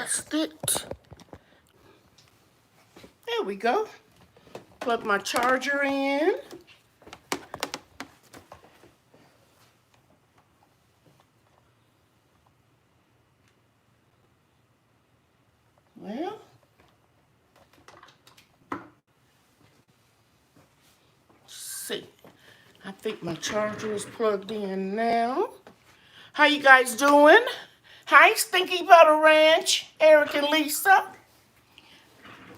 adjust it. There we go. Plug my charger in. Well, let's see. I think my charger is plugged in now. How you guys doing? Hi, Stinky Butter Ranch, Eric and Lisa.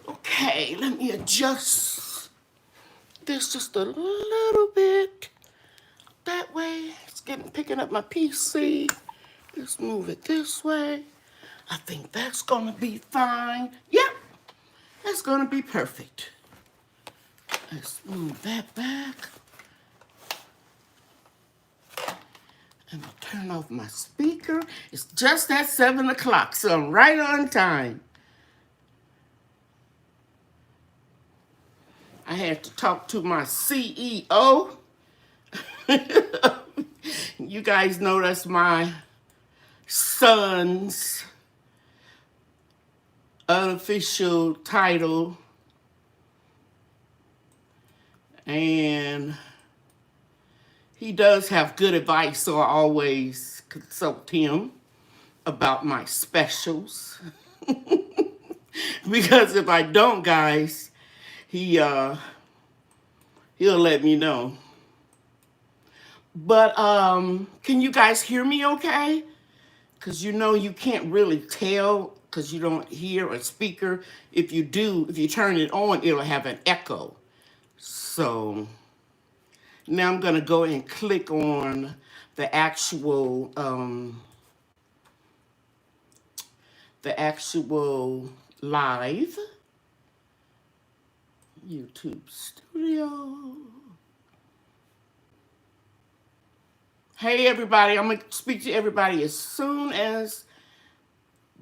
Okay, let me adjust this just a little bit. That way, it's picking up my PC. Let's move it this way. I think that's gonna be fine. Yep, that's gonna be perfect. Let's move that back. And I'll turn off my speaker. It's just at 7 o'clock, so I'm right on time. I had to talk to my CEO. You guys know that's my son's unofficial title. And he does have good advice, so I always consult him about my specials. Because if I don't, guys, he'll let me know. But can you guys hear me okay? Because you know you can't really tell because you don't hear a speaker. If you do, if you turn it on, it'll have an echo. So now I'm going to go and click on the actual live YouTube studio. Hey everybody, I'm going to speak to everybody as soon as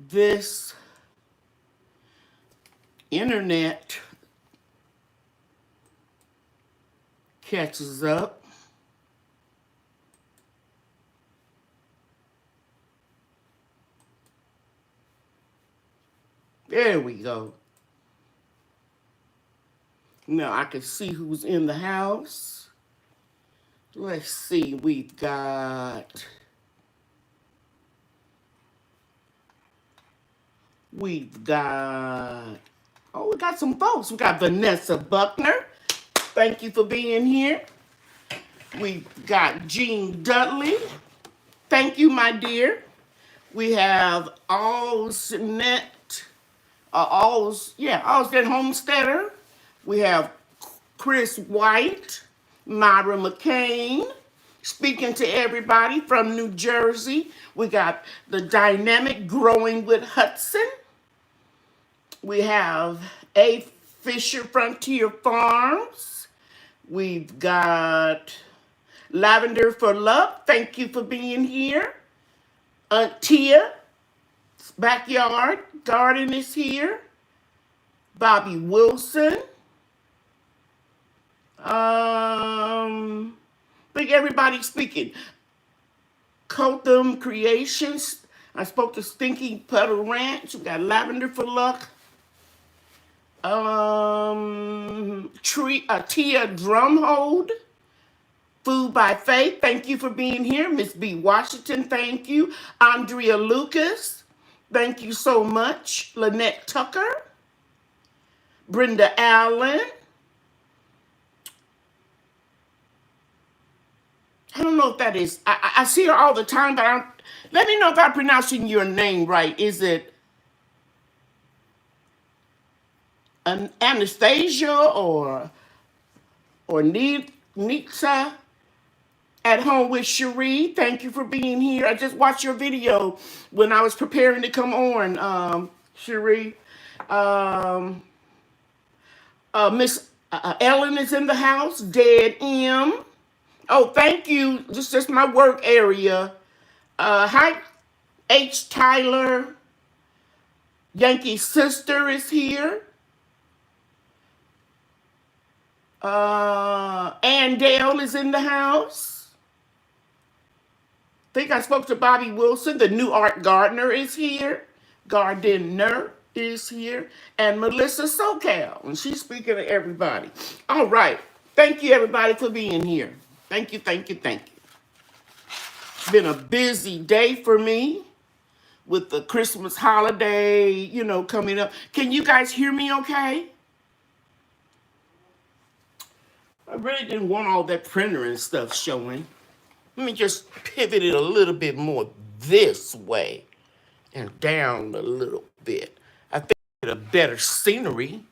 this internet catches up. There we go. Now I can see who's in the house. Let's see, we've got oh, we got some folks. We got Vanessa Buckner. Thank you for being here. We've got Jean Dudley. Thank you, my dear. We have Allsnet Homesteader. We have Chris White, Myra McCain, speaking to everybody from New Jersey. We got the dynamic Growing with Hudson. We have A. Fisher Frontier Farms. We've got Lavender for Love. Thank you for being here. Aunt Tia, Backyard Garden is here. Bobby Wilson. Think everybody's speaking. Cotham Creations. I spoke to Stinky Puddle Ranch. We got Lavender for Luck. Tia Drumhold. Food by Faith. Thank you for being here. Miss B. Washington, thank you. Andrea Lucas. Thank you so much. Lynette Tucker. Brenda Allen. I don't know if that is, I see her all the time, but let me know if I'm pronouncing your name right. Is it Anastasia or Nitsa at Home with Cherie? Thank you for being here. I just watched your video when I was preparing to come on, Cherie. Miss Ellen is in the house. Dead M. Oh, thank you. This is just my work area. Hi, H. Tyler. Yankee Sister is here. Ann Dale is in the house. I think I spoke to Bobby Wilson. The new Art Gardner is here. Gardiner is here, and Melissa SoCal, and she's speaking to everybody. All right. Thank you, everybody, for being here. Thank you, thank you, thank you. It's been a busy day for me with the Christmas holiday, coming up. Can you guys hear me okay? I really didn't want all that printer and stuff showing. Let me just pivot it a little bit more this way and down a little bit. I think a better scenery.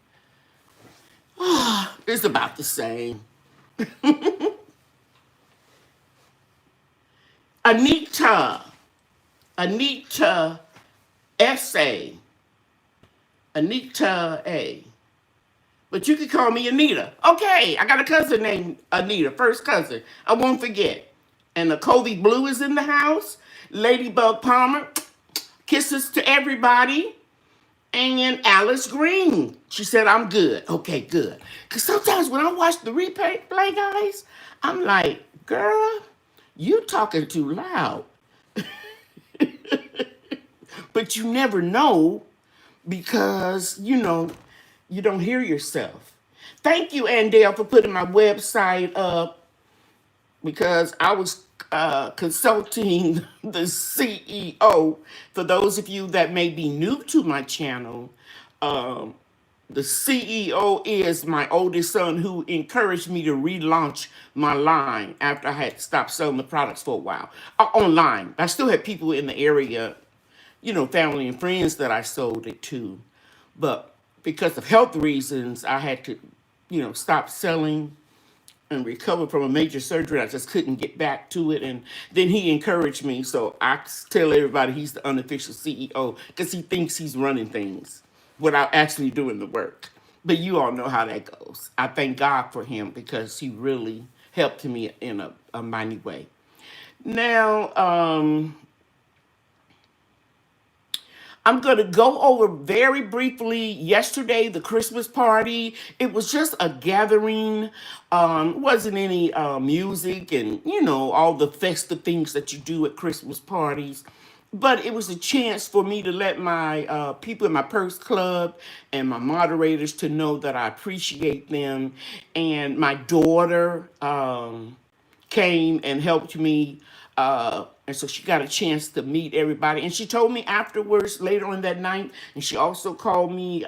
It's about the same. Anita, Anita S.A., Anita A. But you can call me Anita. Okay, I got a cousin named Anita, first cousin. I won't forget. And the Covey Blue is in the house. Ladybug Palmer, kisses to everybody. And Alice Green, she said, I'm good. Okay, good. Because sometimes when I watch the replay, guys, I'm like, girl, you talking too loud. But you never know because, you don't hear yourself. Thank you, Andale, for putting my website up because I was consulting the CEO. For those of you that may be new to my channel, the CEO is my oldest son who encouraged me to relaunch my line after I had stopped selling the products for a while. Online. I still had people in the area, family and friends that I sold it to. But because of health reasons, I had to, stop selling and recover from a major surgery. I just couldn't get back to it. And then he encouraged me. So I tell everybody he's the unofficial CEO because he thinks he's running things without actually doing the work. But you all know how that goes. I thank God for him because he really helped me in a mighty way. Now, I'm going to go over very briefly yesterday, the Christmas party. It was just a gathering. Wasn't any music and, all the festive things that you do at Christmas parties. But it was a chance for me to let my people in my Purse Club and my moderators to know that I appreciate them. And my daughter came and helped me. And so she got a chance to meet everybody. And she told me afterwards, later on that night, and she also called me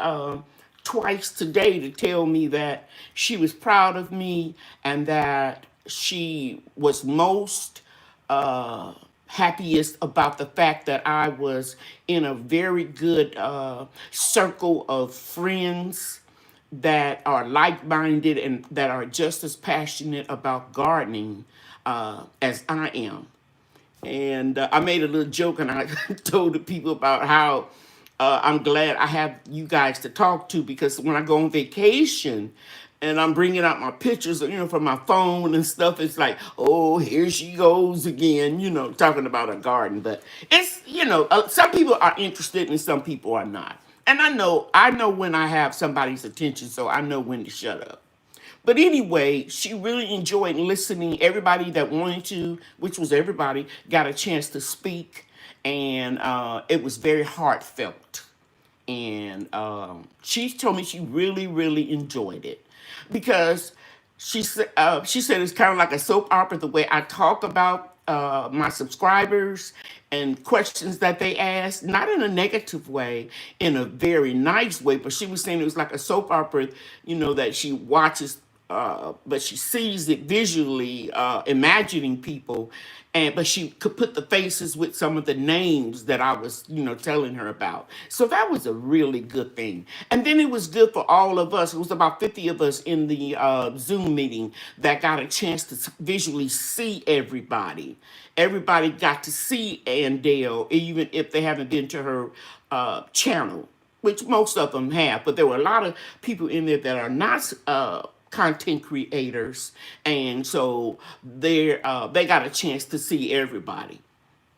twice today to tell me that she was proud of me and that she was most happiest about the fact that I was in a very good circle of friends that are like-minded and that are just as passionate about gardening as I am. And I made a little joke and I told the people about how I'm glad I have you guys to talk to because when I go on vacation and I'm bringing out my pictures, from my phone and stuff, it's like, oh, here she goes again, talking about a garden. But it's, some people are interested and some people are not. And I know when I have somebody's attention, so I know when to shut up. But anyway, she really enjoyed listening. Everybody that wanted to, which was everybody, got a chance to speak. And it was very heartfelt. And she told me she really, really enjoyed it. Because she said it's kind of like a soap opera, the way I talk about my subscribers and questions that they ask, not in a negative way, in a very nice way, but she was saying it was like a soap opera, that she watches, but she sees it visually, imagining people, but she could put the faces with some of the names that I was, telling her about. So that was a really good thing. And then it was good for all of us. It was about 50 of us in the Zoom meeting that got a chance to visually see everybody. Everybody got to see Andale, even if they haven't been to her channel, which most of them have. But there were a lot of people in there that are not content creators, and so they got a chance to see everybody.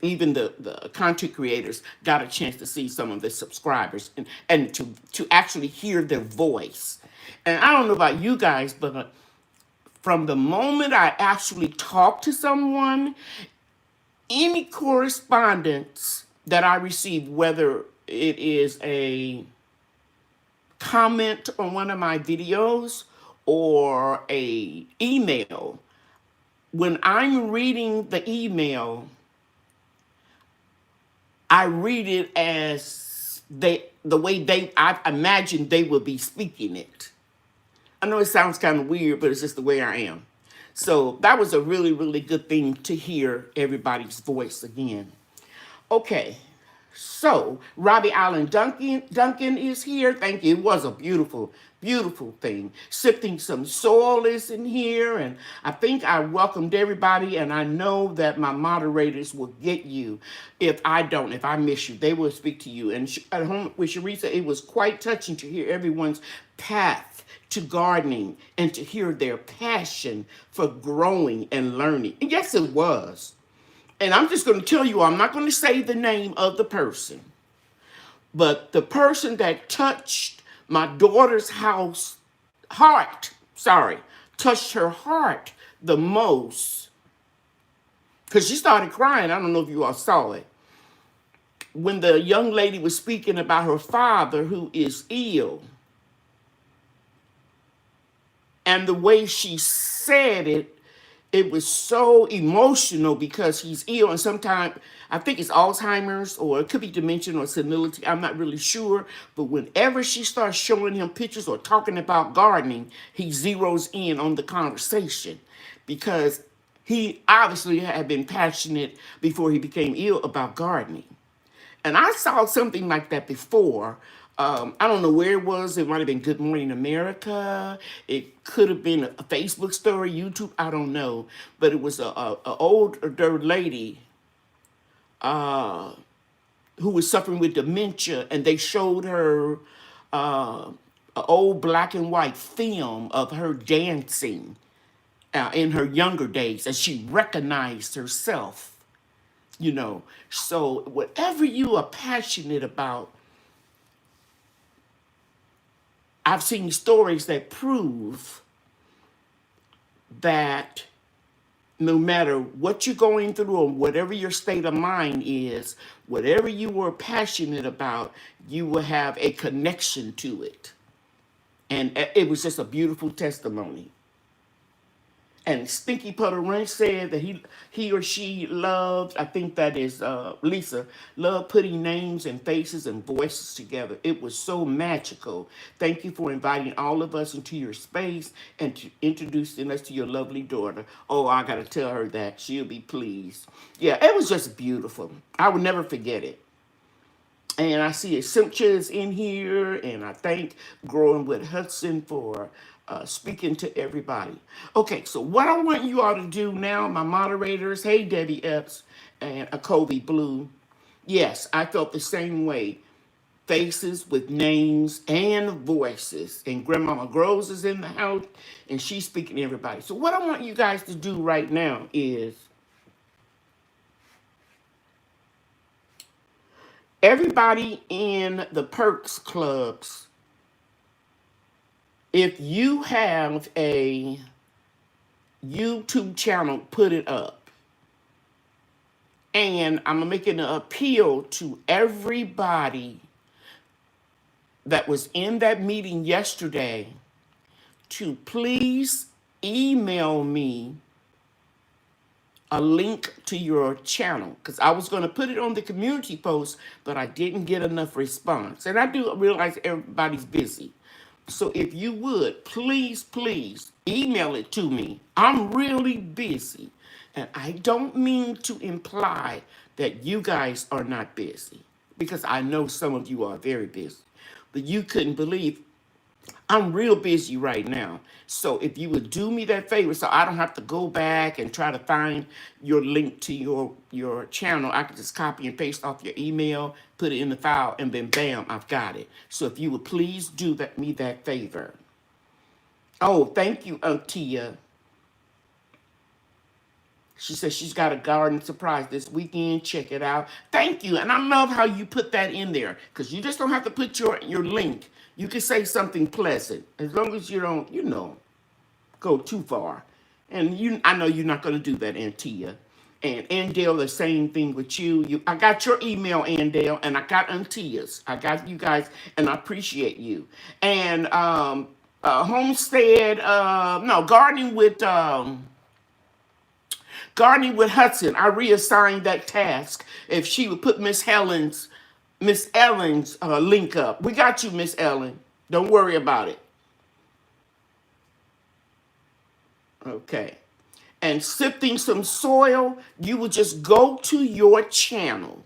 Even the content creators got a chance to see some of the subscribers and to actually hear their voice. And I don't know about you guys, but from the moment I actually talk to someone, any correspondence that I receive, whether it is a comment on one of my videos or a email, when I'm reading the email, I read it as the way I imagine they will be speaking it. I know it sounds kind of weird, but it's just the way I am. So that was a really, really good thing to hear everybody's voice again. Okay, so Robbie Allen Duncan is here. Thank you. It was a beautiful, beautiful thing. Sifting some soil is in here, and I think I welcomed everybody, and I know that my moderators will get you. If I miss you, they will speak to you. And at home with Sharisa, it was quite touching to hear everyone's path to gardening and to hear their passion for growing and learning. And yes, it was. And I'm just going to tell you, I'm not going to say the name of the person, but the person that touched my daughter's touched her heart the most, because she started crying. I don't know if you all saw it. When the young lady was speaking about her father who is ill, and the way she said it, it was so emotional because he's ill, and sometimes I think it's Alzheimer's or it could be dementia or senility. I'm not really sure. But whenever she starts showing him pictures or talking about gardening, he zeroes in on the conversation because he obviously had been passionate before he became ill about gardening. And I saw something like that before. I don't know where it was. It might have been Good Morning America. It could have been a Facebook story, YouTube. I don't know. But it was a older lady who was suffering with dementia, and they showed her an old black and white film of her dancing in her younger days, and she recognized herself. So whatever you are passionate about, I've seen stories that prove that no matter what you're going through or whatever your state of mind is, whatever you were passionate about, you will have a connection to it. And it was just a beautiful testimony. And Stinky Putter Ranch said that he or she loved, I think that is Lisa, loved putting names and faces and voices together. It was so magical. Thank you for inviting all of us into your space and to introducing us to your lovely daughter. Oh, I got to tell her that. She'll be pleased. Yeah, it was just beautiful. I will never forget it. And I see Simcha is in here, and I thank Growing with Hudson for speaking to everybody. Okay, so what I want you all to do now, my moderators, hey Debbie Epps and Kobe Blue. Yes, I felt the same way. Faces with names and voices. And Grandmama Groves is in the house, and she's speaking to everybody. So what I want you guys to do right now is everybody in the Perks Clubs, if you have a YouTube channel, put it up. And I'm making an appeal to everybody that was in that meeting yesterday to please email me a link to your channel, because I was going to put it on the community post, but I didn't get enough response. And I do realize everybody's busy. So if you would, please, please email it to me. I'm really busy. And I don't mean to imply that you guys are not busy, because I know some of you are very busy. But you couldn't believe I'm real busy right now. So if you would do me that favor, so I don't have to go back and try to find your link to your channel, I can just copy and paste off your email, put it in the file, and then bam, I've got it. So if you would please do me that favor. Oh, thank you, Tia. She says she's got a garden surprise this weekend. Check it out. Thank you. And I love how you put that in there, because you just don't have to put your link. You can say something pleasant, as long as you don't, go too far. And I know you're not going to do that, Aunt Tia. And Andale, the same thing with you. I got your email, Andale, and I got Antia's. I got you guys, and I appreciate you. And Homestead, no, Gardening with Hudson. I reassigned that task. If she would put Miss Ellen's link up. We got you, Miss Ellen. Don't worry about it. Okay. And sifting some soil, you would just go to your channel.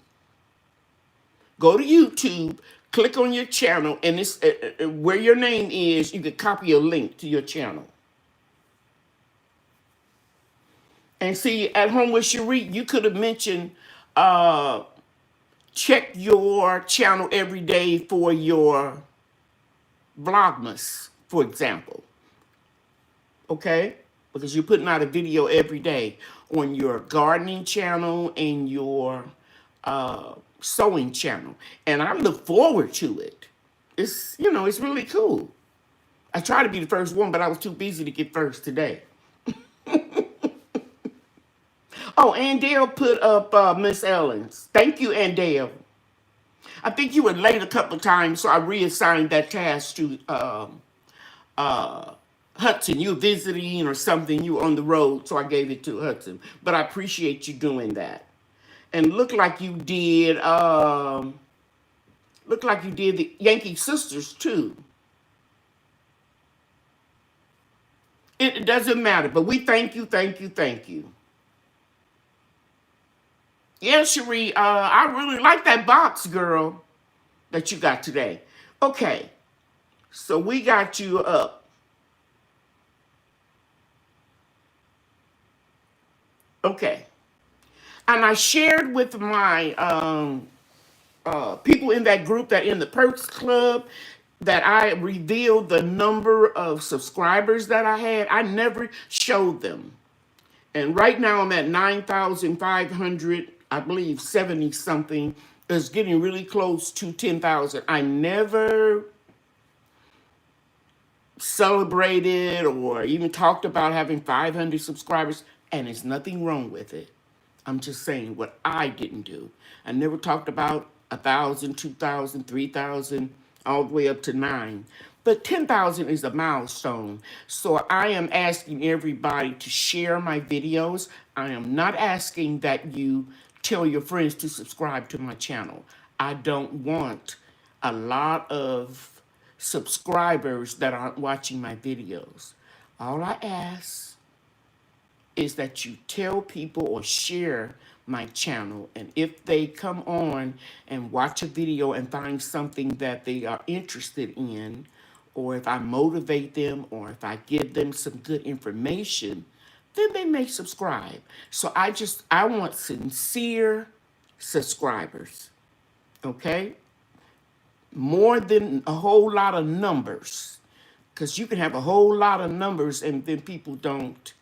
Go to YouTube, click on your channel, and it's where your name is, you can copy a link to your channel. And see, at home with Cherie, you could have mentioned check your channel every day for your Vlogmas, for example. Okay? Because you're putting out a video every day on your gardening channel and your sewing channel. And I look forward to it. It's really cool. I tried to be the first one, but I was too busy to get first today. Oh, Andale put up Miss Ellen's. Thank you, Andale. I think you were late a couple of times, so I reassigned that task to Hudson. You were visiting or something. You were on the road, so I gave it to Hudson. But I appreciate you doing that. And look like you did the Yankee Sisters too. It doesn't matter, but we thank you, thank you, thank you. Yeah, Cherie, I really like that box, girl, that you got today. Okay, so we got you up. Okay. And I shared with my people in that group that in the Perks Club that I revealed the number of subscribers that I had. I never showed them. And right now I'm at 9,500, I believe 70 something. It's getting really close to 10,000. I never celebrated or even talked about having 500 subscribers, and there's nothing wrong with it. I'm just saying what I didn't do. I never talked about 1,000, 2,000, 3,000, all the way up to 9. But 10,000 is a milestone. So I am asking everybody to share my videos. I am not asking that you tell your friends to subscribe to my channel. I don't want a lot of subscribers that aren't watching my videos. All I ask is that you tell people or share my channel, and if they come on and watch a video and find something that they are interested in, or if I motivate them, or if I give them some good information, then they may subscribe. So I want sincere subscribers, okay? More than a whole lot of numbers, because you can have a whole lot of numbers and then people don't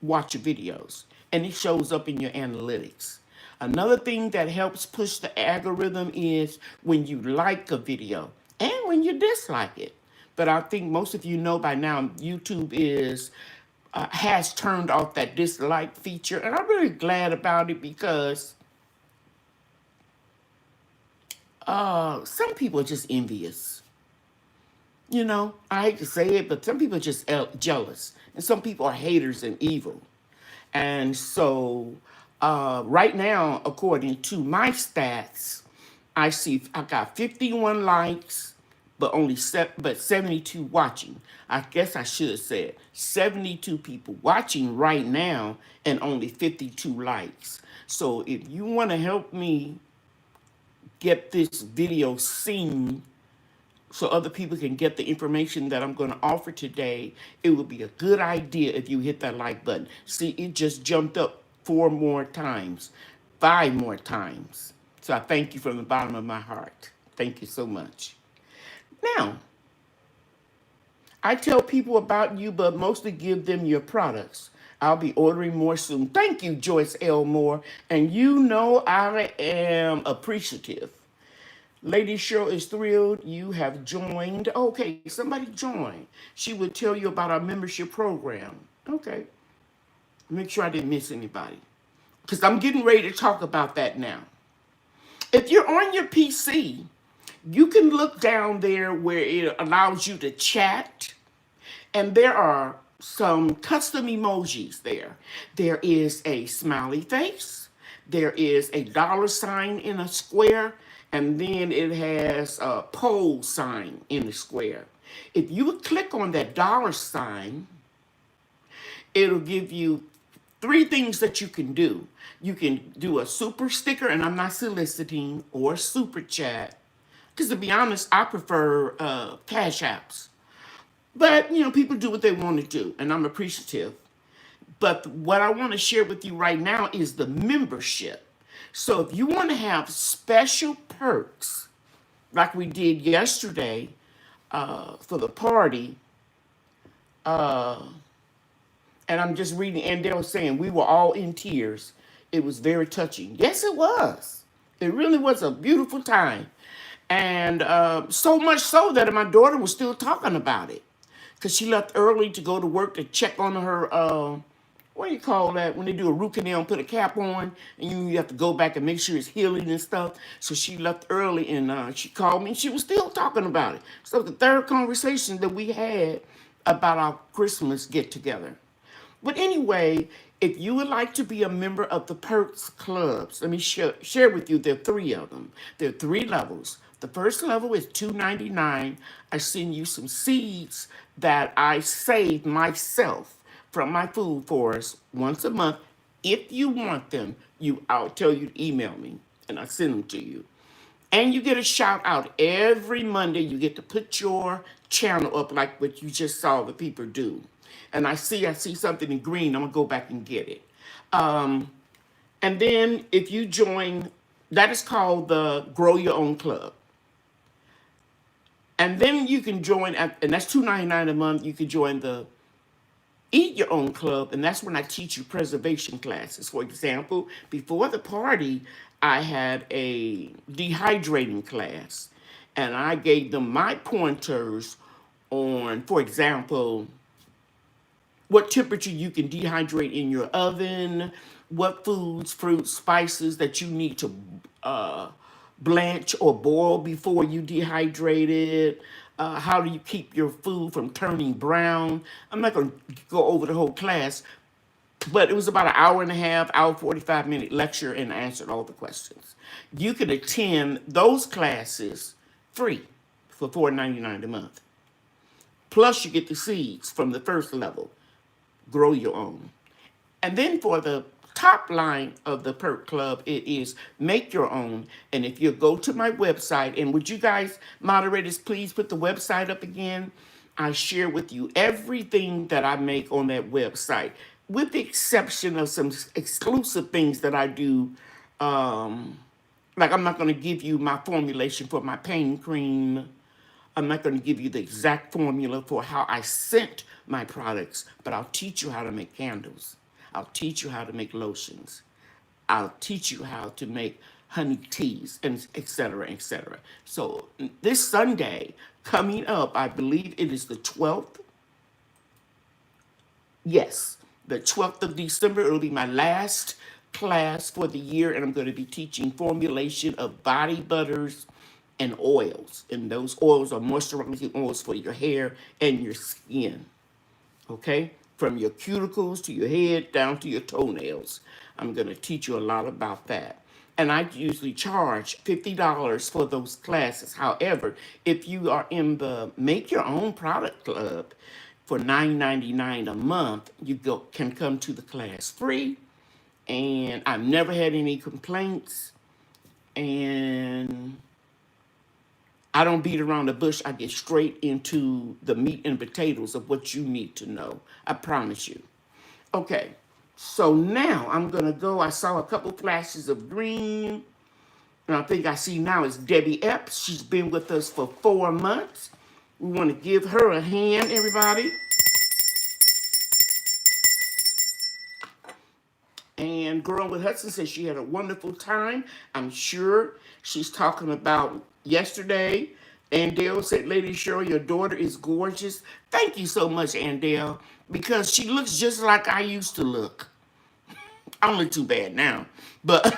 watch your videos, and it shows up in your analytics. Another thing that helps push the algorithm is when you like a video and when you dislike it. But I think most of you know by now YouTube has turned off that dislike feature, and I'm really glad about it because some people are just envious. I hate to say it, but some people are just jealous. And some people are haters and evil. And so right now, according to my stats, I got 51 likes, but 72 watching. I guess I should have said 72 people watching right now and only 52 likes. So if you want to help me get this video seen so other people can get the information that I'm going to offer today, it would be a good idea if you hit that like button. See, it just jumped up 4 more times, 5 more times. So I thank you from the bottom of my heart. Thank you so much. Now, I tell people about you, but mostly give them your products. I'll be ordering more soon. Thank you, Joyce L. Moore. And you know I am appreciative. Lady Cheryl is thrilled you have joined. Okay, somebody joined. She would tell you about our membership program. Okay. Make sure I didn't miss anybody. because I'm getting ready to talk about that now. If you're on your PC, you can look down there where it allows you to chat, and there are some custom emojis there. There is a smiley face, there is a dollar sign in a square, and then it has a pole sign in the square. If you would click on that dollar sign, it'll give you three things that you can do. You can do a super sticker, and I'm not soliciting, or super chat. Because to be honest, I prefer cash apps. But, people do what they want to do, and I'm appreciative. But what I want to share with you right now is the membership. So if you want to have special perks, like we did yesterday for the party, and I'm just reading, and they were saying we were all in tears. It was very touching. Yes, it was. It really was a beautiful time. And so much so that my daughter was still talking about it. Because she left early to go to work to check on her, what do you call that? When they do a root canal and put a cap on, and you have to go back and make sure it's healing and stuff. So she left early, and she called me, and she was still talking about it. So the third conversation that we had about our Christmas get-together. But anyway, if you would like to be a member of the Perks Clubs, let me share with you, there are three of them. There are three levels. The first level is $2.99. I send you some seeds that I save myself from my food forest once a month. If you want them, I'll tell you to email me, and I'll send them to you. And you get a shout out every Monday. You get to put your channel up like what you just saw the people do. And I see something in green. I'm going to go back and get it. And then if you join, that is called the Grow Your Own Club. And then you can join, and that's $2.99 a month. You can join the Eat Your Own Club, and that's when I teach you preservation classes. For example, before the party, I had a dehydrating class, and I gave them my pointers on, for example, what temperature you can dehydrate in your oven, what foods, fruits, spices that you need to blanch or boil before you dehydrate it. How do you keep your food from turning brown? I'm not going to go over the whole class, but it was about an hour and a half, hour 45-minute lecture, and I answered all the questions. You can attend those classes free for $4.99 a month. Plus, you get the seeds from the first level. Grow your own. And then for the top line of the Perk Club, it is make your own. And if you go to my website, and would you guys, moderators, please put the website up again? I share with you everything that I make on that website, with the exception of some exclusive things that I do. Like I'm not going to give you my formulation for my pain cream. I'm not going to give you the exact formula for how I scent my products, but I'll teach you how to make candles. I'll teach you how to make lotions. I'll teach you how to make honey teas, and et cetera, et cetera. So this Sunday, coming up, I believe it is the 12th. Yes, the 12th of December. It'll be my last class for the year, and I'm going to be teaching formulation of body butters and oils. And those oils are moisturizing oils for your hair and your skin. Okay? From your cuticles to your head down to your toenails. I'm going to teach you a lot about that. And I usually charge $50 for those classes. However, if you are in the Make Your Own Product Club for $9.99 a month, you can come to the class free. And I've never had any complaints. And I don't beat around the bush. I get straight into the meat and potatoes of what you need to know. I promise you. Okay, so now I'm going to go. I saw a couple flashes of green. And I think I see now it's Debbie Epps. She's been with us for 4 months. We want to give her a hand, everybody. And Girl with Hudson says she had a wonderful time. I'm sure she's talking about yesterday. Andale said, Lady Cheryl, your daughter is gorgeous. Thank you so much, Andale, because she looks just like I used to look. I don't look too bad now, but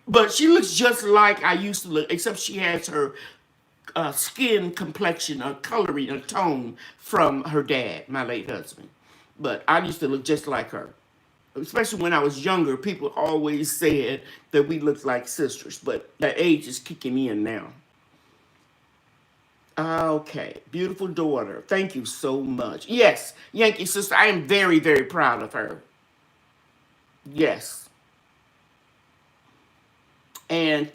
but she looks just like I used to look, except she has her skin complexion, a coloring, a tone from her dad, my late husband. But I used to look just like her. Especially when I was younger, people always said that we looked like sisters, but that age is kicking in now. Okay, beautiful daughter. Thank you so much. Yes, Yankee sister, I am very, very proud of her. Yes. And Aunt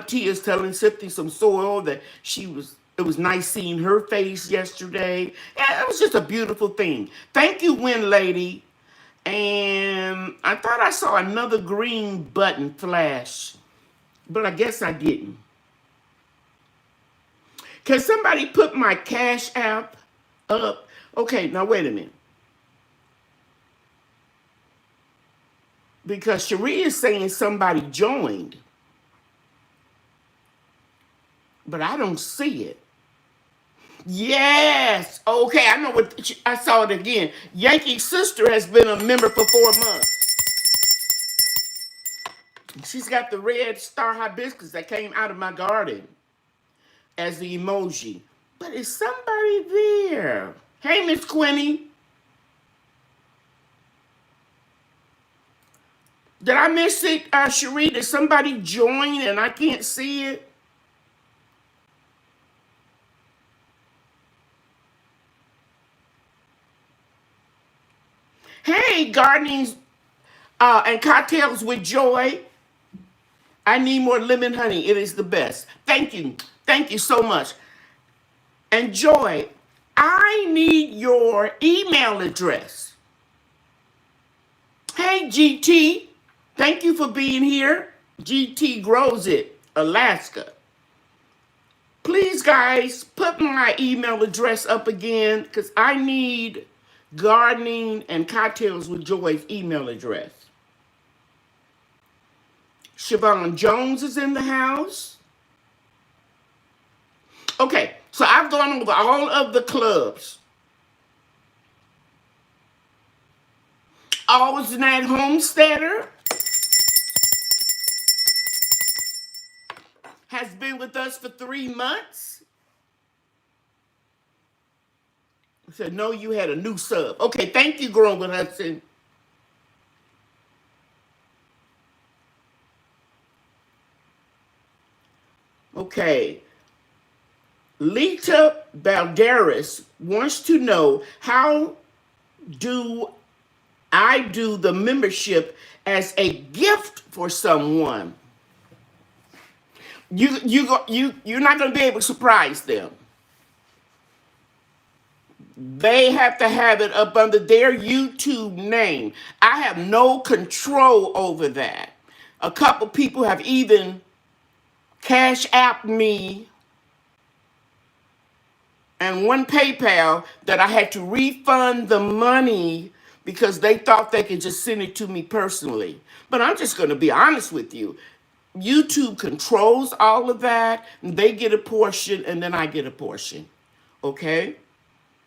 Tia is telling Sifty some soil that it was nice seeing her face yesterday. Yeah, it was just a beautiful thing. Thank you, Win Lady. And I thought I saw another green button flash, but I guess I didn't. Can somebody put my Cash App up? Okay, now wait a minute. Because Cherie is saying somebody joined, but I don't see it. Yes. Okay, I know what I saw it again. Yankee's sister has been a member for 4 months. She's got the red star hibiscus that came out of my garden as the emoji. But is somebody there? Hey, Miss Quinny. Did I miss it, Cherie? Did somebody join and I can't see it? Hey, gardening and cocktails with joy. I need more lemon honey. It is the best. Thank you. Thank you so much. And Joy, I need your email address. Hey, GT. Thank you for being here. GT Grows It, Alaska. Please, guys, put my email address up again because I need gardening and cocktails with Joy's email address. Siobhan Jones is in the house. Okay, so I've gone over all of the clubs. Always Nat Homesteader has been with us for 3 months. I said, no, you had a new sub. Okay, thank you, Grover Hudson. Okay. Lita Balderas wants to know, how do I do the membership as a gift for someone? You're not going to be able to surprise them. They have to have it up under their YouTube name. I have no control over that. A couple people have even Cash Apped me and one PayPal that I had to refund the money because they thought they could just send it to me personally. But I'm just going to be honest with you. YouTube controls all of that. They get a portion and then I get a portion. Okay?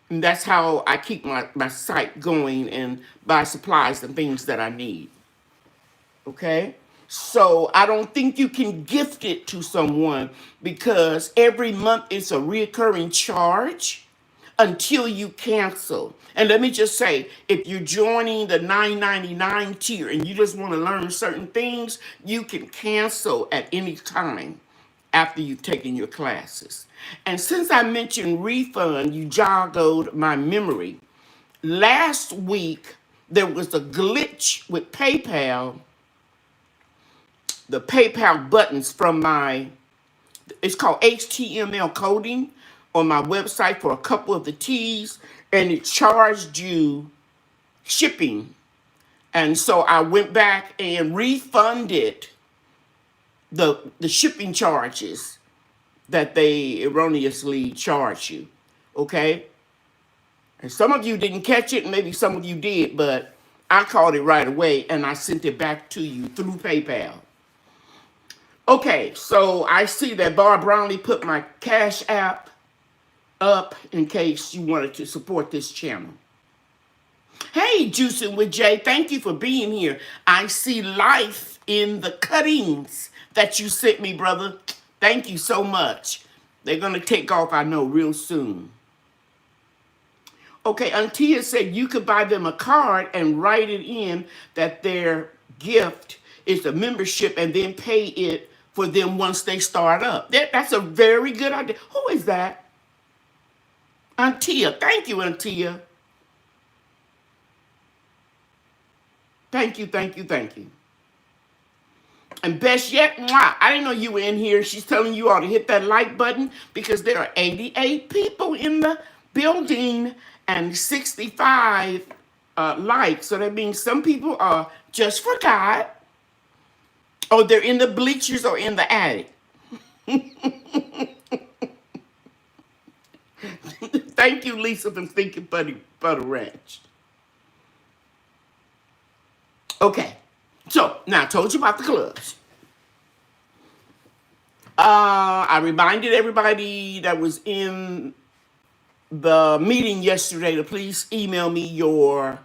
And that's how I keep my site going and buy supplies and things that I need. Okay? So I don't think you can gift it to someone because every month it's a recurring charge until you cancel. And let me just say, if you're joining the $9.99 tier and you just want to learn certain things, you can cancel at any time after you've taken your classes. And since I mentioned refund, you joggled my memory. Last week, there was a glitch with PayPal. The PayPal buttons from it's called HTML coding on my website for a couple of the teas, and it charged you shipping. And so I went back and refunded the shipping charges that they erroneously charged you, okay? And some of you didn't catch it, maybe some of you did, but I caught it right away, and I sent it back to you through PayPal. Okay, so I see that Barb Brownlee put my Cash App up in case you wanted to support this channel. Hey, Juicing with Jay, thank you for being here. I see life in the cuttings that you sent me, brother. Thank you so much. They're going to take off, I know, real soon. Okay, Antia said you could buy them a card and write it in that their gift is a membership and then pay it for them once they start up. That's a very good idea. Who is that? Antia. Thank you, Antia. Thank you, thank you, thank you. And best yet, mwah, I didn't know you were in here. She's telling you all to hit that like button because there are 88 people in the building and 65 likes. So that means some people are just forgot, or they're in the bleachers or in the attic. Thank you, Lisa, from Thinking Butter Ranch. Okay, so now I told you about the clubs. I reminded everybody that was in the meeting yesterday to please email me your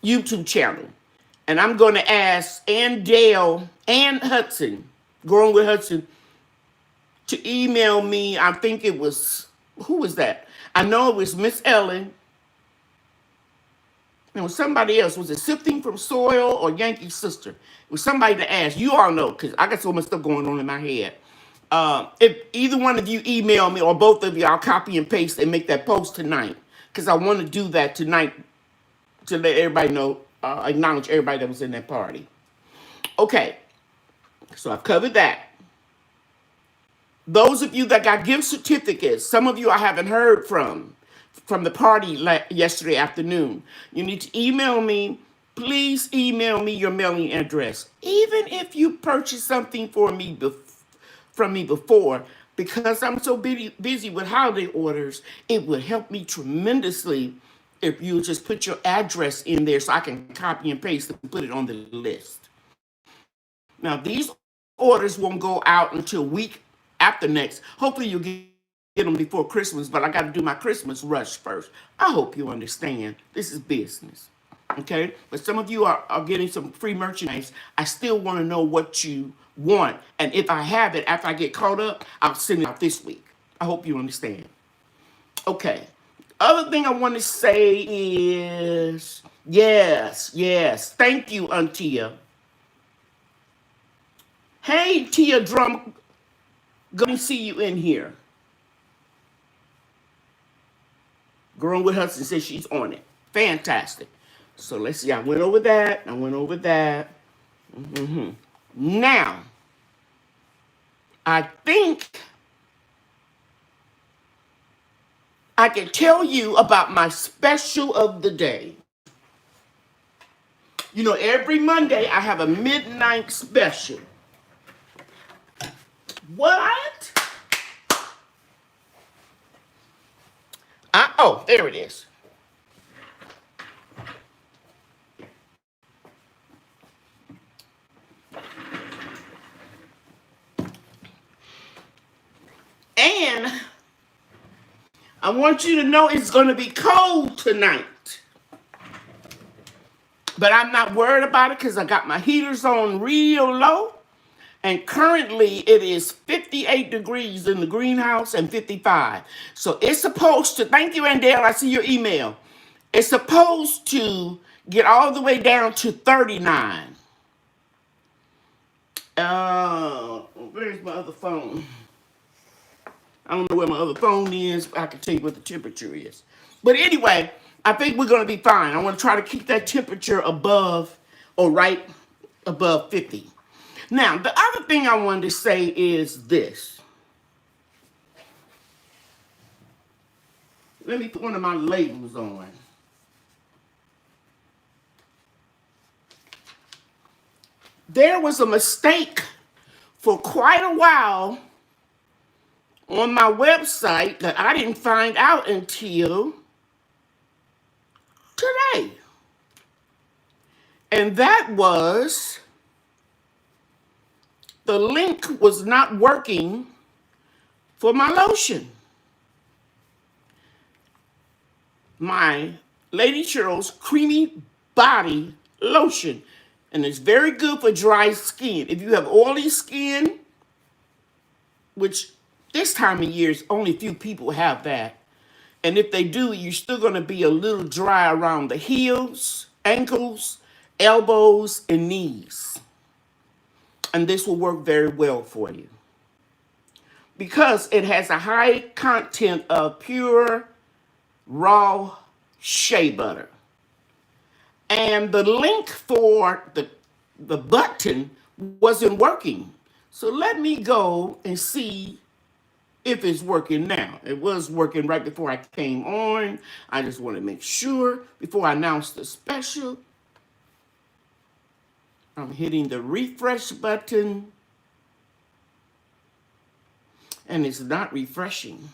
YouTube channel. And I'm going to ask Ann Dale and Hudson, Growing with Hudson, to email me. I think it was, who was that? I know it was Miss Ellen. It was somebody else. Was it Sifting from Soil or Yankee's Sister? It was somebody to ask. You all know, because I got so much stuff going on in my head. If either one of you email me or both of you, I'll copy and paste and make that post tonight. Because I want to do that tonight to let everybody know, acknowledge everybody that was in that party. Okay, so I've covered that. Those of you that got gift certificates, some of you I haven't heard from the party yesterday afternoon. You need to email me. Please email me your mailing address. Even if you purchased something from me before, because I'm so busy with holiday orders, it would help me tremendously if you just put your address in there so I can copy and paste and put it on the list. Now, these orders won't go out until week after next. Hopefully you'll get them before Christmas, but I got to do my Christmas rush first. I hope you understand. This is business. Okay? But some of you are getting some free merchandise. I still want to know what you want. And if I have it, after I get caught up, I'll send it out this week. I hope you understand. Okay. Other thing I want to say is, yes. Thank you, Antia. Hey, Tia Drum. Good to see you in here. Growing with Hudson says she's on it. Fantastic. So let's see. I went over that. Now, I think I can tell you about my special of the day. You know, every Monday I have a midnight special. What? Oh, there it is. And I want you to know it's going to be cold tonight. But I'm not worried about it because I got my heaters on real low. And currently it is 58 degrees in the greenhouse and 55. So it's supposed to, thank you, Andale, I see your email. It's supposed to get all the way down to 39. Where's my other phone? I don't know where my other phone is, but I can tell you what the temperature is. But anyway, I think we're going to be fine. I want to try to keep that temperature above or right above 50. Now, the other thing I wanted to say is this. Let me put one of my labels on. There was a mistake for quite a while on my website that I didn't find out until today. And that was the link was not working for my lotion. my Lady Cheryl's Creamy Body Lotion. And it's very good for dry skin. If you have oily skin, which this time of year, only a few people have that. And if they do, you're still going to be a little dry around the heels, ankles, elbows, and knees. And this will work very well for you, because it has a high content of pure raw shea butter. And the link for the button wasn't working. So let me go and see if it's working now. It was working right before I came on. I just want to make sure before I announce the special. I'm hitting the refresh button, and it's not refreshing.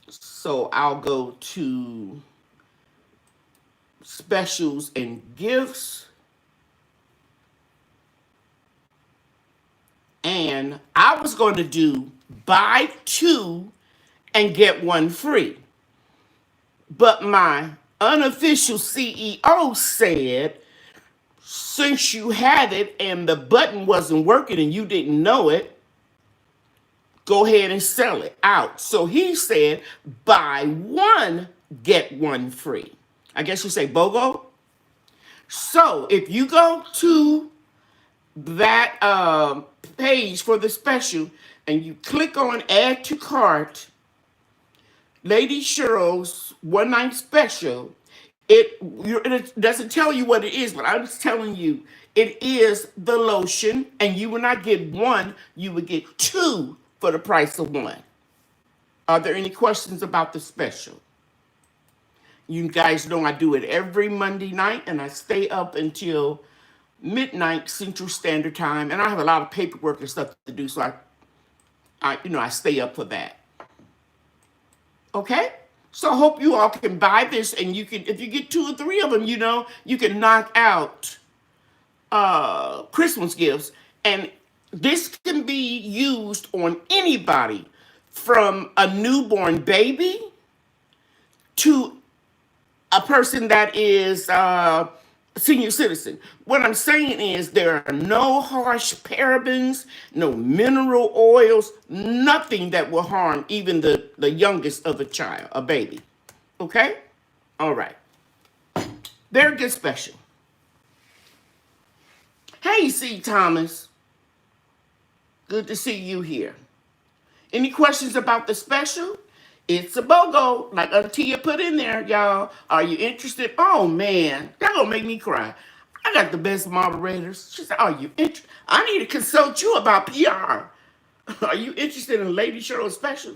So I'll go to specials and gifts. And I was going to do buy two and get one free. But my unofficial CEO said, since you had it and the button wasn't working and you didn't know it, go ahead and sell it out. So he said, buy one, get one free. I guess you say BOGO. So if you go to that page for the special and you click on add to cart, Lady Cheryl's one night special, it doesn't tell you what it is, but I'm just telling you it is the lotion, and you will not get one, you would get two for the price of one. Are there any questions about the special? You guys know I do it every Monday night, and I stay up until midnight Central Standard Time, and I have a lot of paperwork and stuff to do, so I stay up for that. Okay? So I hope you all can buy this, and you can, if you get 2 or 3 of them, you can knock out Christmas gifts. And this can be used on anybody, from a newborn baby to a person that is a senior citizen. What I'm saying is there are no harsh parabens, no mineral oils, nothing that will harm even the youngest of a child, a baby. Okay? All right. Very good special. Hey, C. Thomas. Good to see you here. Any questions about the special? It's a BOGO, like Tia put in there, y'all. Are you interested? Oh, man, that gonna make me cry. I got the best moderators. She said, are you interested? I need to consult you about PR. Are you interested in Lady Cheryl's special?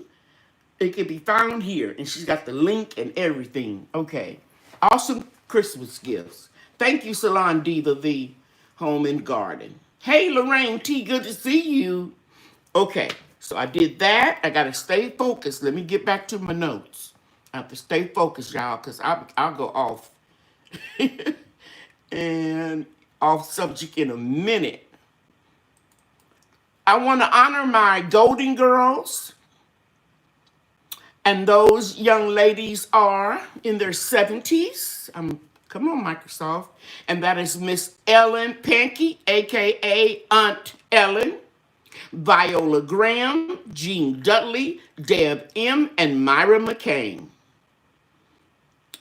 It can be found here, and she's got the link and everything. Okay. Awesome Christmas gifts. Thank you, Salon Diva, the Home and Garden. Hey, Lorraine T, good to see you. Okay, so I did that. I got to stay focused. Let me get back to my notes. I have to stay focused, y'all, because I'll go off and off subject in a minute. I want to honor my Golden Girls. And those young ladies are in their 70s. Come on, Microsoft. And that is Miss Ellen Pankey, a.k.a. Aunt Ellen, Viola Graham, Jean Dudley, Deb M., and Myra McCain.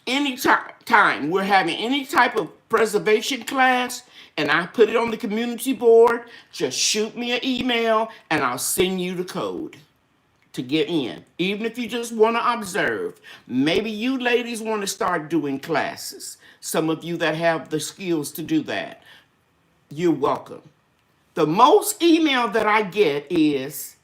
Anytime we're having any type of preservation class and I put it on the community board, just shoot me an email and I'll send you the code to get in. Even if you just want to observe. Maybe you ladies want to start doing classes. Some of you that have the skills to do that, you're welcome. The most email that I get is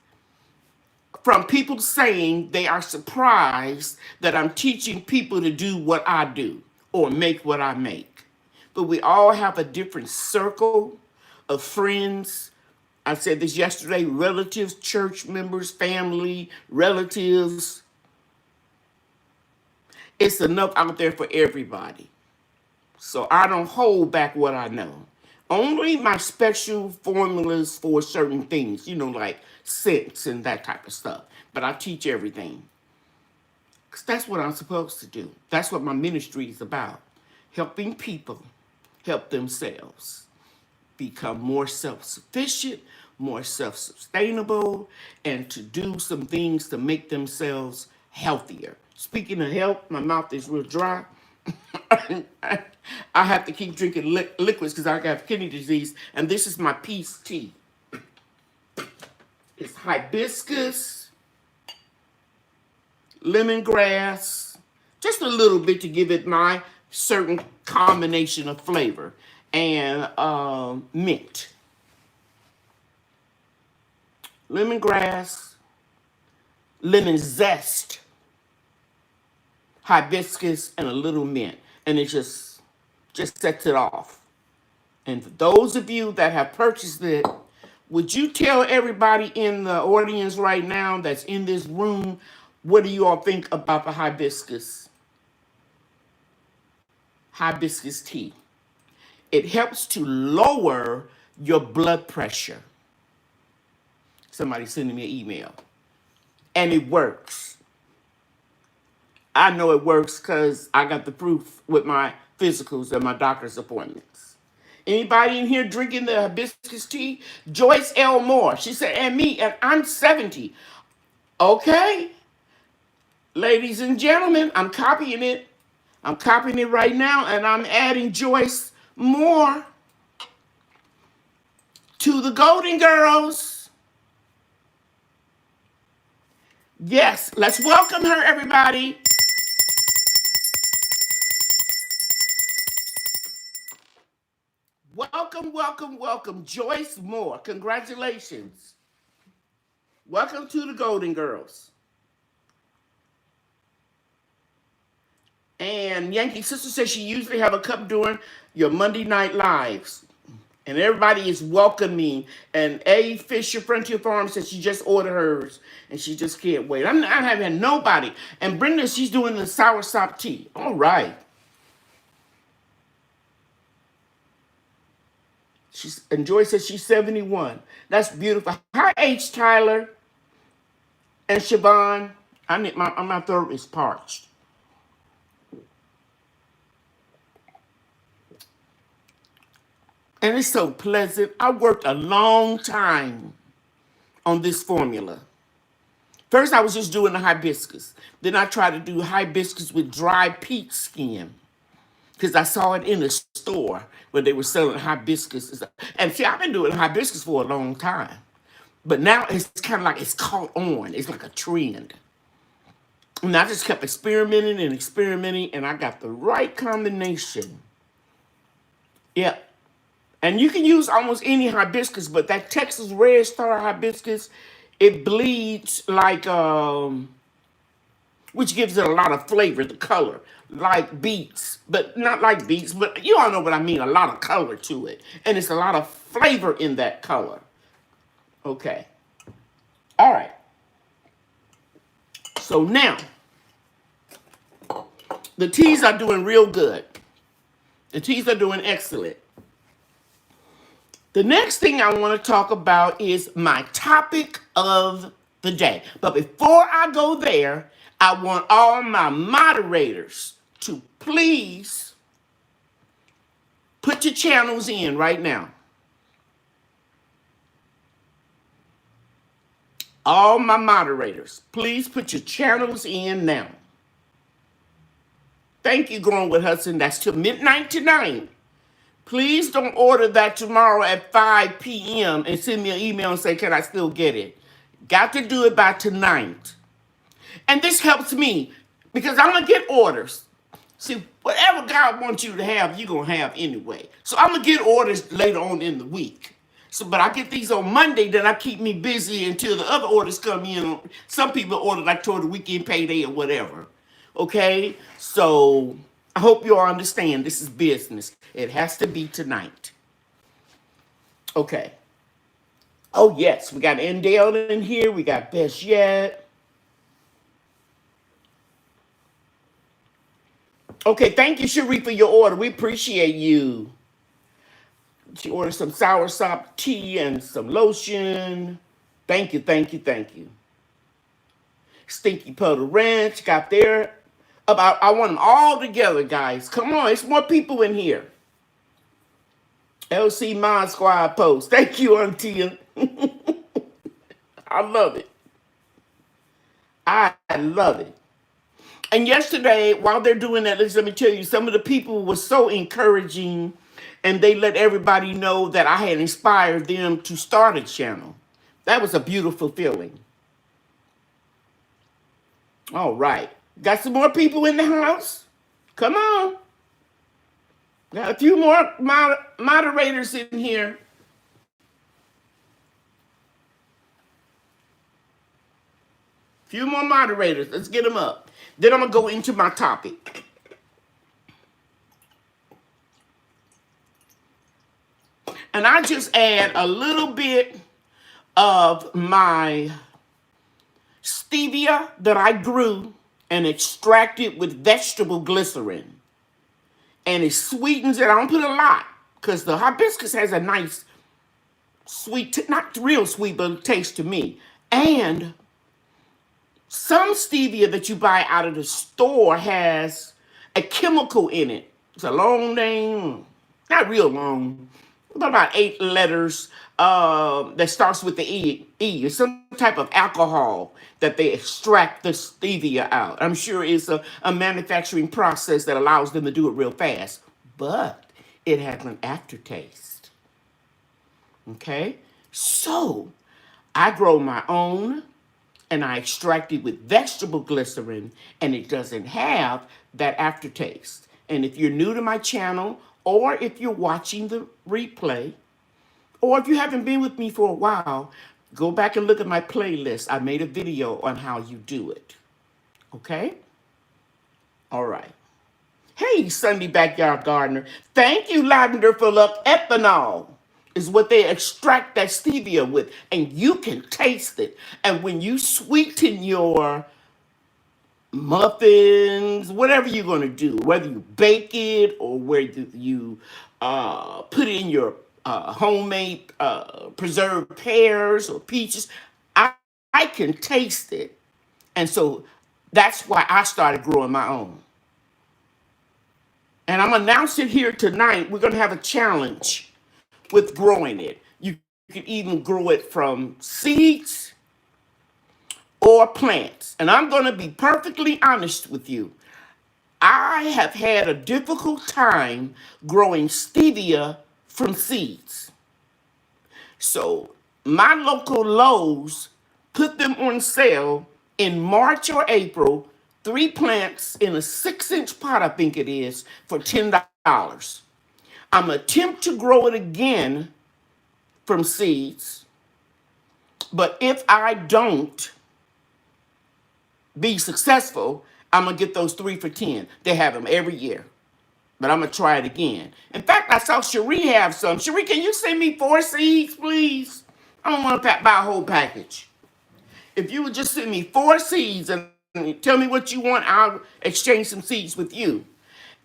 from people saying they are surprised that I'm teaching people to do what I do or make what I make. But we all have a different circle of friends. I said this yesterday, relatives, church members, family, relatives. It's enough out there for everybody. So I don't hold back what I know. Only my special formulas for certain things, like scents and that type of stuff. But I teach everything. Because that's what I'm supposed to do. That's what my ministry is about. Helping people help themselves become more self-sufficient, more self-sustainable, and to do some things to make themselves healthier. Speaking of health, my mouth is real dry. I have to keep drinking liquids because I have kidney disease, and this is my peace tea. It's hibiscus, lemongrass, just a little bit to give it my certain combination of flavor, and mint. Lemongrass, lemon zest, hibiscus, and a little mint. And it just sets it off. And for those of you that have purchased it, would you tell everybody in the audience right now that's in this room, what do you all think about the hibiscus? Hibiscus tea. It helps to lower your blood pressure. Somebody sending me an email. And it works. I know it works because I got the proof with my physicals and my doctor's appointments. Anybody in here drinking the hibiscus tea? Joyce L. Moore. She said, and me, and I'm 70. Okay. Ladies and gentlemen, I'm copying it. I'm copying it right now, and I'm adding Joyce Moore to the Golden Girls. Yes, let's welcome her, everybody. Welcome, welcome, welcome, Joyce Moore. Congratulations. Welcome to the Golden Girls. And Yankee Sister says she usually have a cup during your Monday night lives. And everybody is welcoming. And A. Fisher, Frontier Farm, says she just ordered hers. And she just can't wait. I haven't had nobody. And Brenda, she's doing the soursop tea. All right. And Joy says she's 71. That's beautiful. Hi, H. Tyler and Siobhan. My throat is parched. And it's so pleasant. I worked a long time on this formula. First, I was just doing the hibiscus. Then I tried to do hibiscus with dry peach skin because I saw it in the store where they were selling hibiscus. And see, I've been doing hibiscus for a long time. But now it's kind of like it's caught on. It's like a trend. And I just kept experimenting, and I got the right combination. Yep. And you can use almost any hibiscus, but that Texas Red Star hibiscus, it bleeds like, which gives it a lot of flavor, the color, like beets, but not like beets, but you all know what I mean, a lot of color to it. And it's a lot of flavor in that color. Okay. All right. So now, the teas are doing real good. The teas are doing excellent. The next thing I want to talk about is my topic of the day. But before I go there, I want all my moderators to please put your channels in right now. All my moderators, please put your channels in now. Thank you, Growing with Hudson. That's till midnight tonight. Please don't order that tomorrow at 5 p.m. and send me an email and say, can I still get it? Got to do it by tonight. And this helps me because I'm going to get orders. See, whatever God wants you to have, you're going to have anyway. So I'm going to get orders later on in the week. But I get these on Monday, then I keep me busy until the other orders come in. Some people order like toward the weekend payday or whatever. Okay? So I hope you all understand this is business. It has to be tonight. Okay. Oh, yes. We got Endale in here. We got Best Yet. Okay, thank you, Cherie, for your order. We appreciate you. She ordered some soursop tea and some lotion. Thank you, thank you, thank you. Stinky Puddle Ranch got their about. I want them all together, guys. Come on, it's more people in here. LC Mod Squad post. Thank you, Auntie. I love it. I love it. And yesterday, while they're doing that, let me tell you, some of the people were so encouraging, and they let everybody know that I had inspired them to start a channel. That was a beautiful feeling. All right. Got some more people in the house? Come on. Got a few more moderators in here. Few more moderators. Let's get them up. Then I'm going to go into my topic. And I just add a little bit of my stevia that I grew and extracted with vegetable glycerin. And it sweetens it. I don't put a lot because the hibiscus has a nice sweet, not real sweet, but taste to me. And some stevia that you buy out of the store has a chemical in it. It's a long name, not real long, about 8 letters that starts with the E. It's some type of alcohol that they extract the stevia out. I'm sure it's a manufacturing process that allows them to do it real fast, but it has an aftertaste. Okay? So, I grow my own, and I extract it with vegetable glycerin, and it doesn't have that aftertaste. And if you're new to my channel, or if you're watching the replay, or if you haven't been with me for a while, go back and look at my playlist. I made a video on how you do it. Okay? All right. Hey, Sunday Backyard Gardener. Thank you, Lavender, for luck. Ethanol is what they extract that stevia with, and you can taste it. And when you sweeten your muffins, whatever you're going to do, whether you bake it or whether you put it in your homemade preserved pears or peaches, I can taste it. And so that's why I started growing my own. And I'm announcing here tonight, we're going to have a challenge with growing it. You can even grow it from seeds or plants. And I'm going to be perfectly honest with you. I have had a difficult time growing stevia from seeds. So my local Lowe's put them on sale in March or April, 3 plants in a 6-inch pot, I think it is, for $10. I'm going to attempt to grow it again from seeds. But if I don't be successful, I'm going to get those 3 for $10. They have them every year. But I'm going to try it again. In fact, I saw Cherie have some. Cherie, can you send me 4 seeds, please? I don't want to buy a whole package. If you would just send me 4 seeds and tell me what you want, I'll exchange some seeds with you.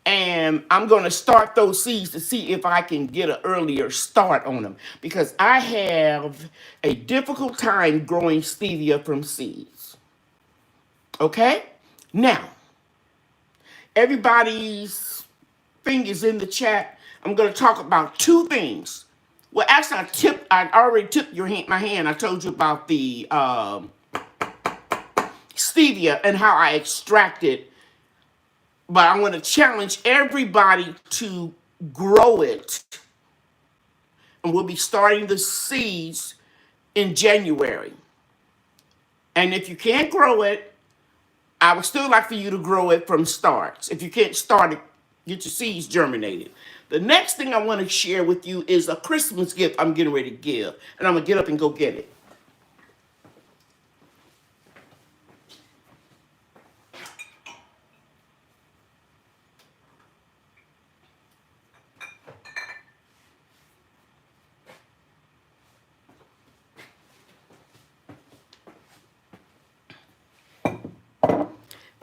And I'm going to start those seeds to see if I can get an earlier start on them. Because I have a difficult time growing stevia from seeds. Okay? Now, everybody's thing is in the chat. I'm going to talk about 2 things. Well, actually, I already tipped my hand. I told you about the stevia and how I extract it. But I want to challenge everybody to grow it. And we'll be starting the seeds in January. And if you can't grow it, I would still like for you to grow it from starts. If you can't start it, get your seeds germinated. The next thing I want to share with you is a Christmas gift I'm getting ready to give. And I'm going to get up and go get it.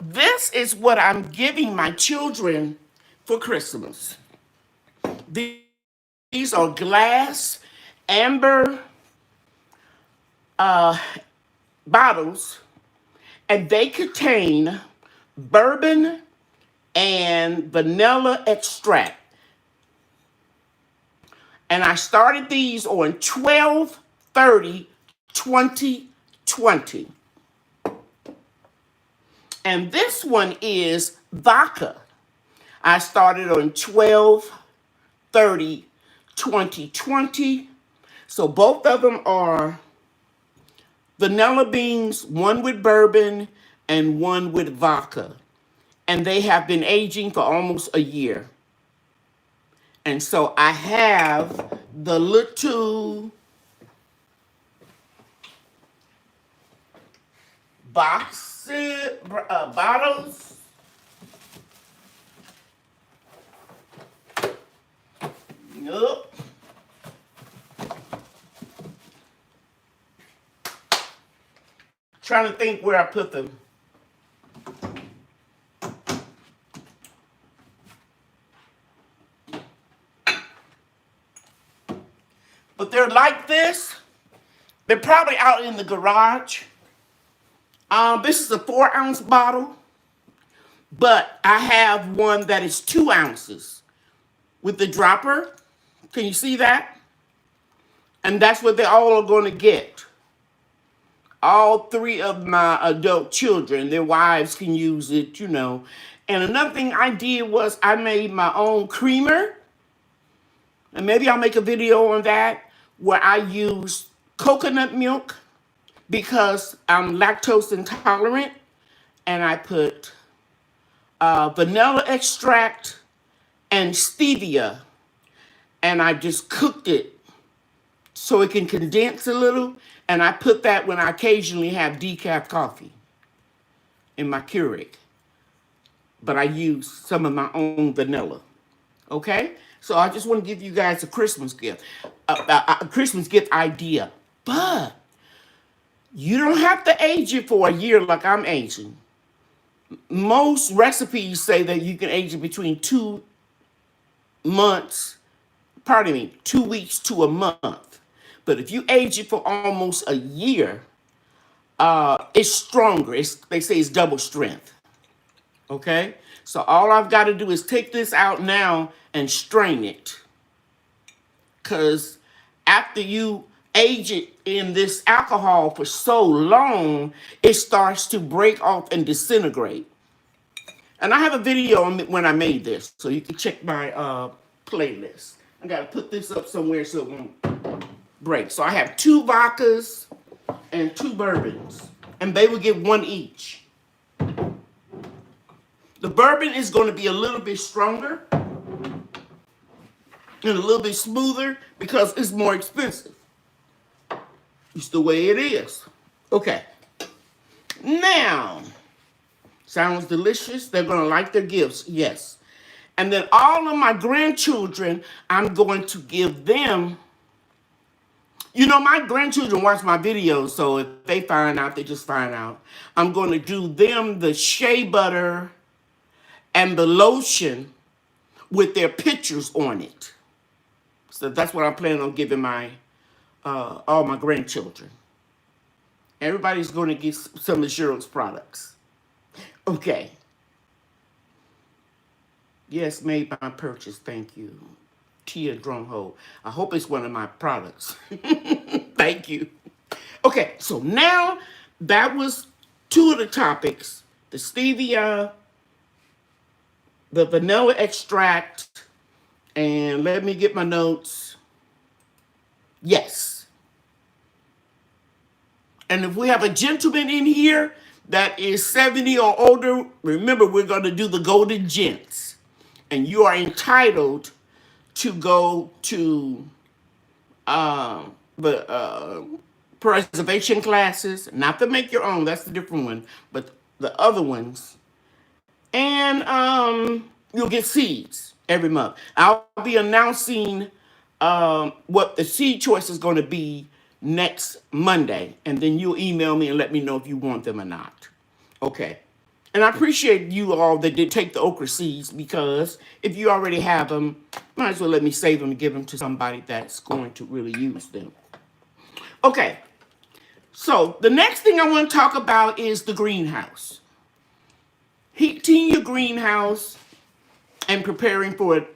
This is what I'm giving my children for Christmas. These are glass, amber bottles, And they contain bourbon and vanilla extract. And I started these on 12/30/2020. And this one is vodka. I started on 12/30/2020. So both of them are vanilla beans, one with bourbon and one with vodka. And they have been aging for almost a year. And so I have the little bottles. Nope. Trying to think where I put them. But they're like this. They're probably out in the garage. This is a 4-ounce bottle, but I have one that is 2 ounces with the dropper. Can you see that? And that's what they all are going to get. All 3 of my adult children, their wives can use it, you know. And another thing I did was I made my own creamer. And maybe I'll make a video on that where I use coconut milk because I'm lactose intolerant. And I put vanilla extract and stevia. And I just cooked it so it can condense a little. And I put that when I occasionally have decaf coffee in my Keurig. But I use some of my own vanilla. Okay? So I just want to give you guys a Christmas gift. A Christmas gift idea. But you don't have to age it for a year like I'm aging. Most recipes say that you can age it between 2 months, 2 weeks to a month. But if you age it for almost a year, it's stronger. They say it's double strength. Okay? So all I've got to do is take this out now and strain it. Because after you age it in this alcohol for so long, it starts to break off and disintegrate. And I have a video on when I made this, so you can check my playlist. I got to put this up somewhere so it won't break. So I have 2 vodkas and 2 bourbons, and they will get 1 each. The bourbon is going to be a little bit stronger and a little bit smoother because it's more expensive. It's the way it is. Okay. Now, sounds delicious. They're going to like their gifts. Yes. And then all of my grandchildren, I'm going to give them. You know, my grandchildren watch my videos, so if they find out, they just find out. I'm going to do them the shea butter and the lotion with their pictures on it. So that's what I'm planning on giving my all my grandchildren. Everybody's going to get some of Cheryl's products. Okay. Yes, made by purchase. Thank you. Tia Drumhole. I hope it's one of my products. Thank you. Okay, so now that was 2 of the topics. The stevia, the vanilla extract, and let me get my notes. Yes. And if we have a gentleman in here that is 70 or older, remember we're going to do the Golden Gents. And you are entitled to go to the preservation classes, not to make your own, that's the different one, but the other ones. And you'll get seeds every month. I'll be announcing what the seed choice is going to be next Monday, and then you'll email me and let me know if you want them or not. Okay. And I appreciate you all that did take the okra seeds, because if you already have them, might as well let me save them and give them to somebody that's going to really use them. Okay. So the next thing I want to talk about is the greenhouse. Heating your greenhouse and preparing for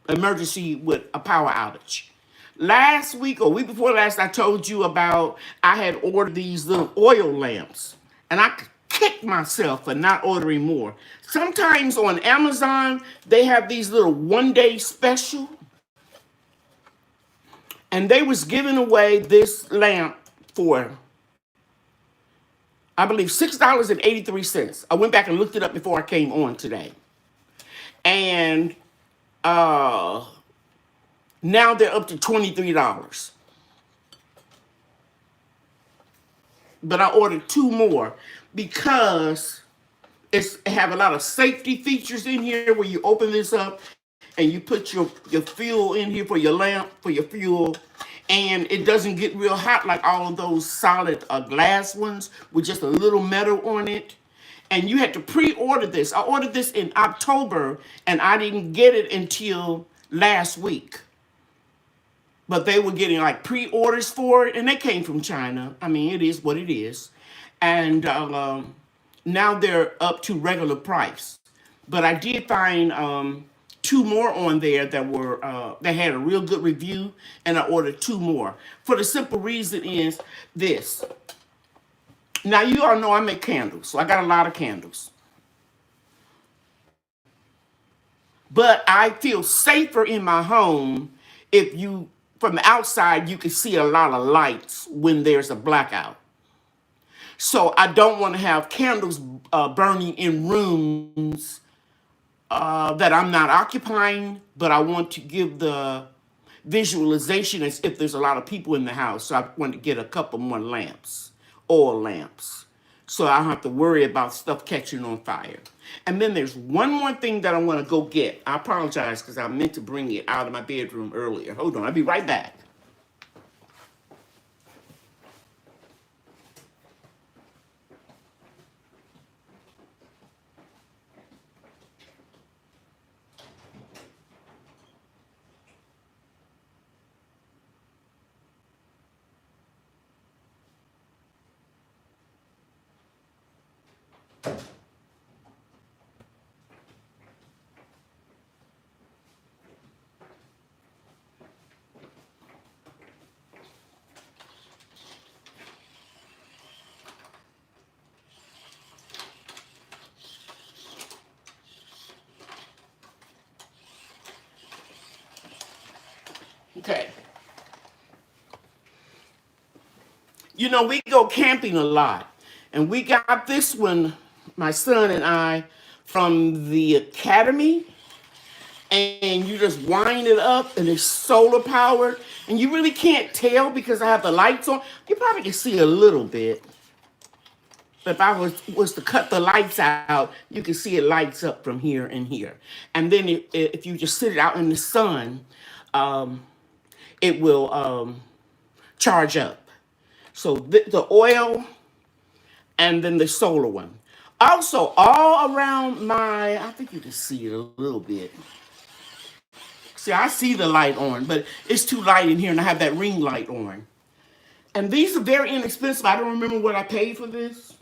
emergency with a power outage. Last week or week before last, I told you about I had ordered these little oil lamps, and I kicked myself for not ordering more. Sometimes on Amazon, they have these little one-day special, and they was giving away this lamp for, I believe, $6.83. I went back and looked it up before I came on today. And now they're up to $23. But I ordered two more because it have a lot of safety features in here where you open this up and you put your fuel in here for your lamp, for your fuel, and it doesn't get real hot like all of those solid glass ones with just a little metal on it. And you had to pre-order this. I ordered this in October, and I didn't get it until last week. But they were getting like pre-orders for it, and they came from China. I mean, it is what it is. And now they're up to regular price. But I did find two more on there that were that had a real good review, and I ordered two more. For the simple reason is this. Now, you all know I make candles, so I got a lot of candles. But I feel safer in my home if you, from the outside, you can see a lot of lights when there's a blackout. So I don't want to have candles burning in rooms that I'm not occupying, but I want to give the visualization as if there's a lot of people in the house. So I want to get a couple more lamps, oil lamps, so I don't have to worry about stuff catching on fire. And then there's one more thing that I want to go get. I apologize because I meant to bring it out of my bedroom earlier. Hold on, I'll be right back. Okay. You know, we go camping a lot. And we got this one, my son and I, from the academy. And you just wind it up and it's solar powered. And you really can't tell because I have the lights on. You probably can see a little bit. But if I was to cut the lights out, you can see it lights up from here and here. And then if you just sit it out in the sun, it will charge up. So the oil and then the solar one. Also, all around I think you can see it a little bit. See, I see the light on, but it's too light in here, and I have that ring light on. And these are very inexpensive. I don't remember what I paid for this,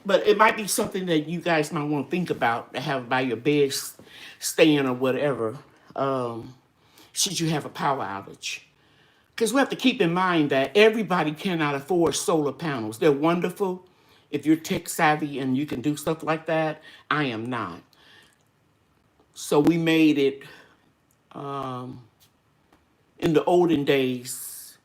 but it might be something that you guys might want to think about to have by your bed stand or whatever, should you have a power outage. Because we have to keep in mind that everybody cannot afford solar panels. They're wonderful if you're tech savvy and you can do stuff like that. I am not. So we made it in the olden days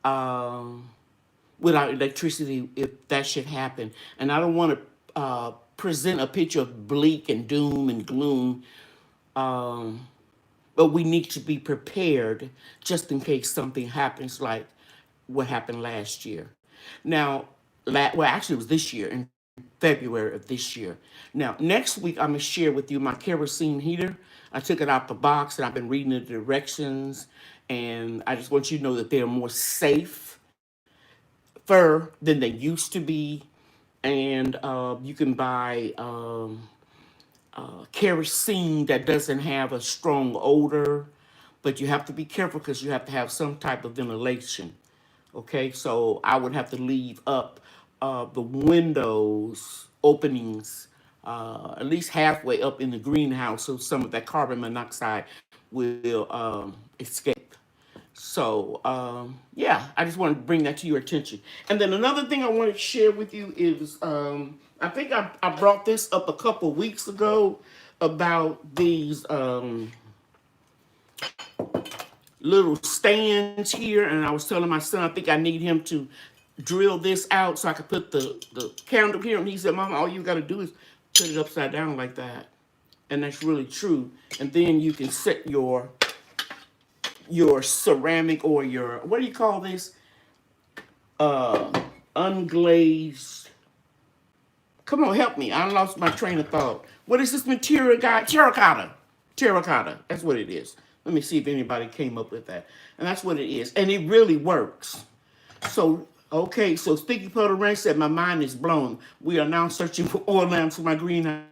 without electricity if that should happen. And I don't want to present a picture of bleak and doom and gloom. But we need to be prepared just in case something happens like what happened last year. Now, well, actually, it was this year, in February of this year. Now, next week, I'm going to share with you my kerosene heater. I took it out the box, and I've been reading the directions, and I just want you to know that they're more safer than they used to be, and you can buy kerosene that doesn't have a strong odor, but you have to be careful because you have to have some type of ventilation Okay, so I would have to leave up the windows openings at least halfway up in the greenhouse so some of that carbon monoxide will escape. So, yeah, I just wanted to bring that to your attention. And then another thing I wanted to share with you is I think I brought this up a couple weeks ago about these little stands here. And I was telling my son, I think I need him to drill this out so I could put the candle here. And he said, Mama, all you got to do is put it upside down like that. And that's really true. And then you can set your ceramic or your, what do you call this? Unglazed. Come on, help me. I lost my train of thought. What is this material, guy? Terracotta. Terracotta. That's what it is. Let me see if anybody came up with that. And that's what it is. And it really works. So, okay, so Sticky Puddle Ranch said, my mind is blown. We are now searching for oil lamps for my greenhouse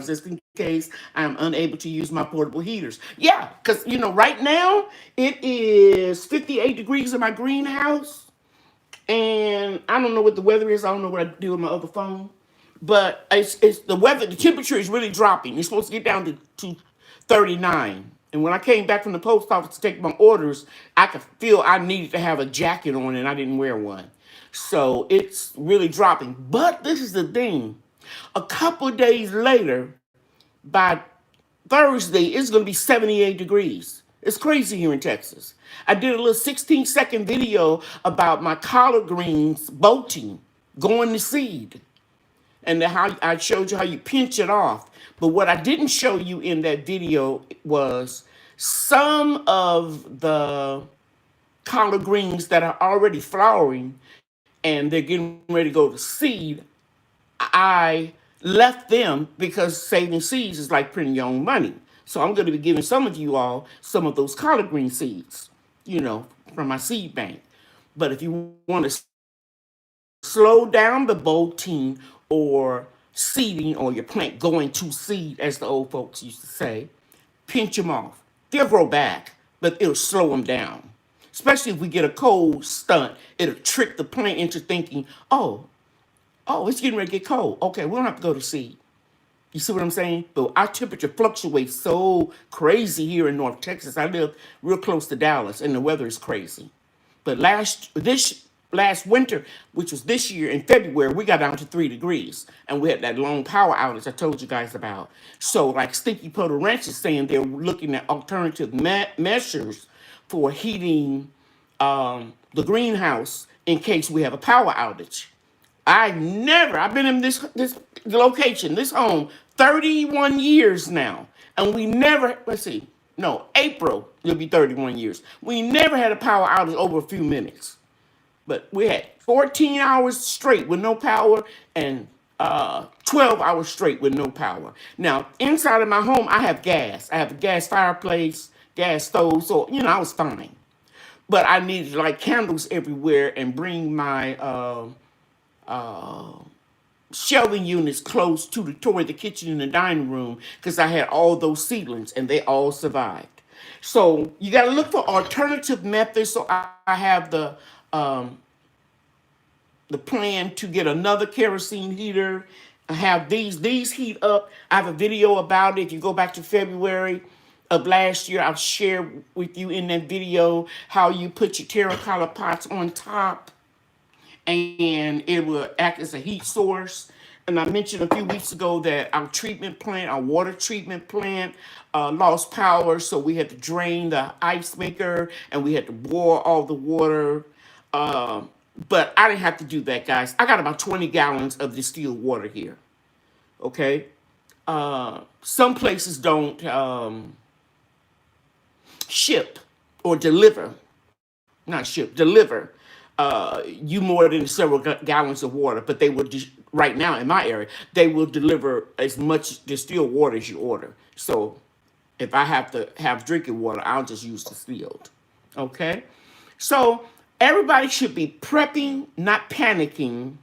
just in case I am unable to use my portable heaters. Yeah, because, right now it is 58 degrees in my greenhouse. And I don't know what the weather is. I don't know what I do with my other phone. But it's the weather, the temperature is really dropping. It's supposed to get down to 39. And when I came back from the post office to take my orders, I could feel I needed to have a jacket on and I didn't wear one. So it's really dropping. But this is the thing. A couple of days later, by Thursday, it's going to be 78 degrees. It's crazy here in Texas. I did a little 16-second video about my collard greens bolting, going to seed, and how I showed you how you pinch it off. But what I didn't show you in that video was some of the collard greens that are already flowering and they're getting ready to go to seed. I left them because saving seeds is like printing your own money. So I'm going to be giving some of you all some of those collard green seeds, from my seed bank. But if you want to slow down the bolting or seeding or your plant going to seed, as the old folks used to say, pinch them off. They'll grow back, but it'll slow them down. Especially if we get a cold stunt, it'll trick the plant into thinking, oh, it's getting ready to get cold. Okay, we don't have to go to seed. You see what I'm saying? But our temperature fluctuates so crazy here in North Texas. I live real close to Dallas, and the weather is crazy. But this last winter, which was this year in February, we got down to 3 degrees, and we had that long power outage I told you guys about. So, like Stinky Puddle Ranch is saying, they're looking at alternative measures for heating the greenhouse in case we have a power outage. I've been in this location, this home, 31 years now. And we never, April, it'll be 31 years. We never had a power outage over a few minutes. But we had 14 hours straight with no power and 12 hours straight with no power. Now, inside of my home, I have gas. I have a gas fireplace, gas stove, so, I was fine. But I needed to light candles everywhere and bring my shelving units close toward the kitchen and the dining room because I had all those seedlings and they all survived. So you got to look for alternative methods. So I have the plan to get another kerosene heater. I have these heat up. I have a video about it. If you go back to February of last year, I'll share with you in that video how you put your terracotta pots on top and it will act as a heat source. And I mentioned a few weeks ago that our water treatment plant, lost power, so we had to drain the ice maker and we had to boil all the water. But I didn't have to do that, guys. I got about 20 gallons of distilled water here. Okay? Some places don't ship or deliver. Not ship, deliver you more than several gallons of water, but they will right now in my area, they will deliver as much distilled water as you order. So if I have to have drinking water, I'll just use distilled. Okay? So everybody should be prepping, not panicking.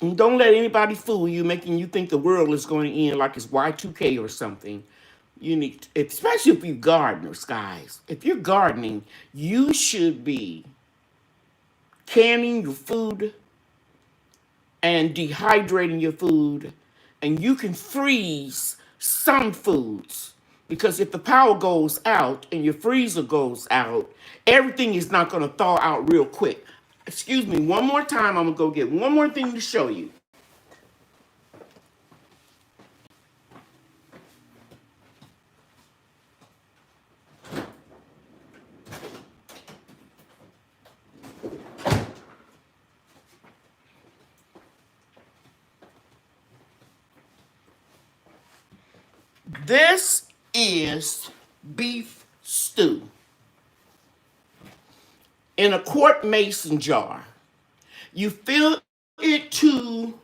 And don't let anybody fool you, making you think the world is going to end like it's Y2K or something. You need, especially if you're gardeners, guys. If you're gardening, you should be canning your food and dehydrating your food, and you can freeze some foods, because if the power goes out and your freezer goes out, everything is not going to thaw out real quick. Excuse me, one more time, I'm going to go get one more thing to show you. This is beef stew in a quart mason jar. You fill it to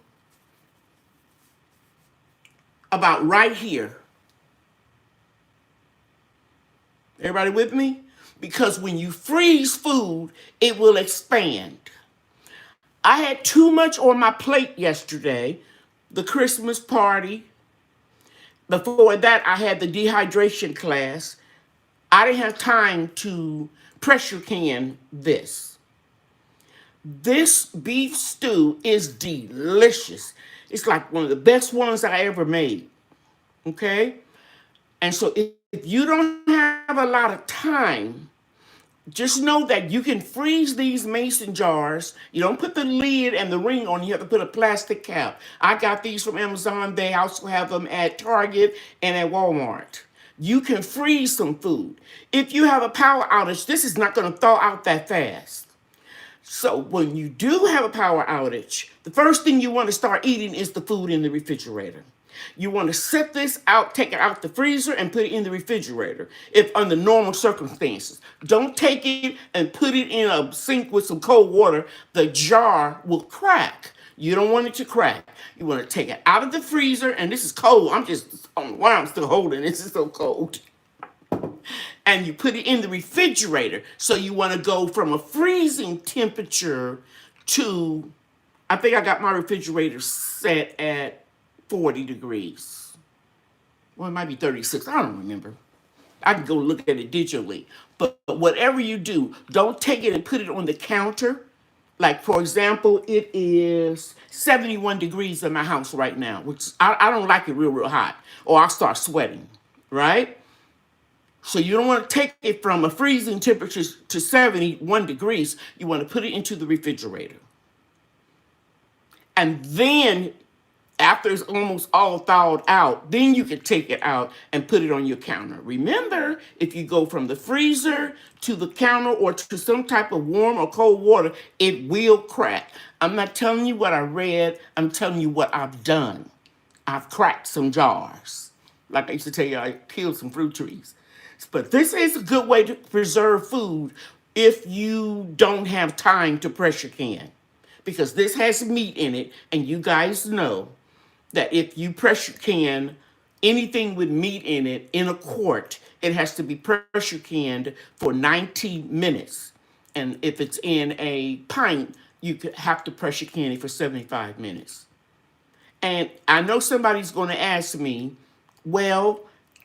about right here. Everybody with me? Because when you freeze food, it will expand. I had too much on my plate yesterday. The Christmas party. Before that, I had the dehydration class. I didn't have time to pressure can this. This beef stew is delicious. It's like one of the best ones I ever made. Okay? And so if you don't have a lot of time, just know that you can freeze these mason jars. You don't put the lid and the ring on. You have to put a plastic cap. I got these from Amazon. They also have them at Target and at Walmart. You can freeze some food. If you have a power outage, this is not going to thaw out that fast. So when you do have a power outage, the first thing you want to start eating is the food in the refrigerator. You want to set this out, take it out the freezer and put it in the refrigerator if under normal circumstances. Don't take it and put it in a sink with some cold water. The jar will crack. You don't want it to crack. You want to take it out of the freezer, and this is cold. I don't know why I'm still holding this. It's so cold. And you put it in the refrigerator. So you want to go from a freezing temperature to, I think I got my refrigerator set at 40 degrees. Well, it might be 36. I don't remember. I can go look at it digitally. But whatever you do, don't take it and put it on the counter. Like, for example, it is 71 degrees in my house right now, which I don't like it real hot, or I'll start sweating, right? So you don't want to take it from a freezing temperature to 71 degrees. You want to put it into the refrigerator. And then after it's almost all thawed out, then you can take it out and put it on your counter. Remember, if you go from the freezer to the counter or to some type of warm or cold water, it will crack. I'm not telling you what I read. I'm telling you what I've done. I've cracked some jars. Like I used to tell you, I killed some fruit trees. But this is a good way to preserve food if you don't have time to pressure can. Because this has meat in it, and you guys know that if you pressure can anything with meat in it in a quart, it has to be pressure canned for 90 minutes. And if it's in a pint, you could have to pressure can it for 75 minutes. And I know somebody's going to ask me, well,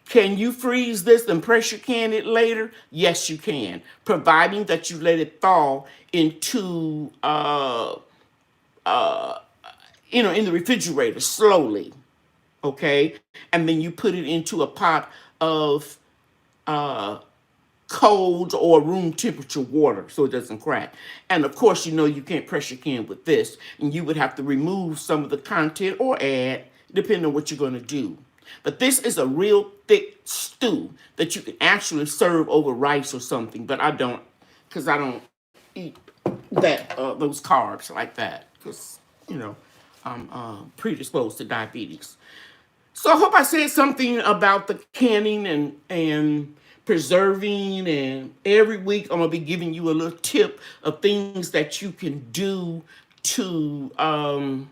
can you freeze this and pressure can it later? Yes, you can, providing that you let it thaw into, in the refrigerator slowly, okay? And then you put it into a pot of cold or room temperature water so it doesn't crack. And of course, you can't pressure can with this, and you would have to remove some of the content or add, depending on what you're going to do. But this is a real thick stew that you can actually serve over rice or something, but I don't, because I don't eat those carbs like that, because, I'm predisposed to diabetes. So I hope I said something about the canning and preserving, and every week I'm going to be giving you a little tip of things that you can do to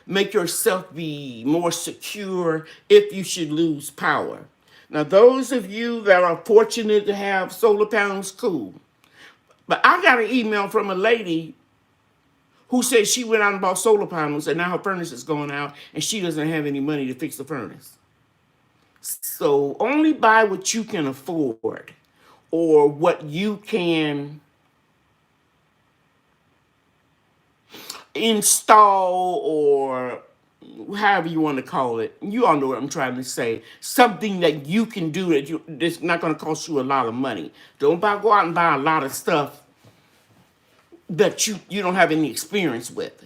make yourself be more secure if you should lose power. Now, those of you that are fortunate to have solar panels, cool. But I got an email from a lady who said she went out and bought solar panels, and now her furnace is going out, and she doesn't have any money to fix the furnace. So only buy what you can afford, or what you can install, or however you want to call it. You all know what I'm trying to say. Something that you can do that's not going to cost you a lot of money. Don't go out and buy a lot of stuff that you don't have any experience with.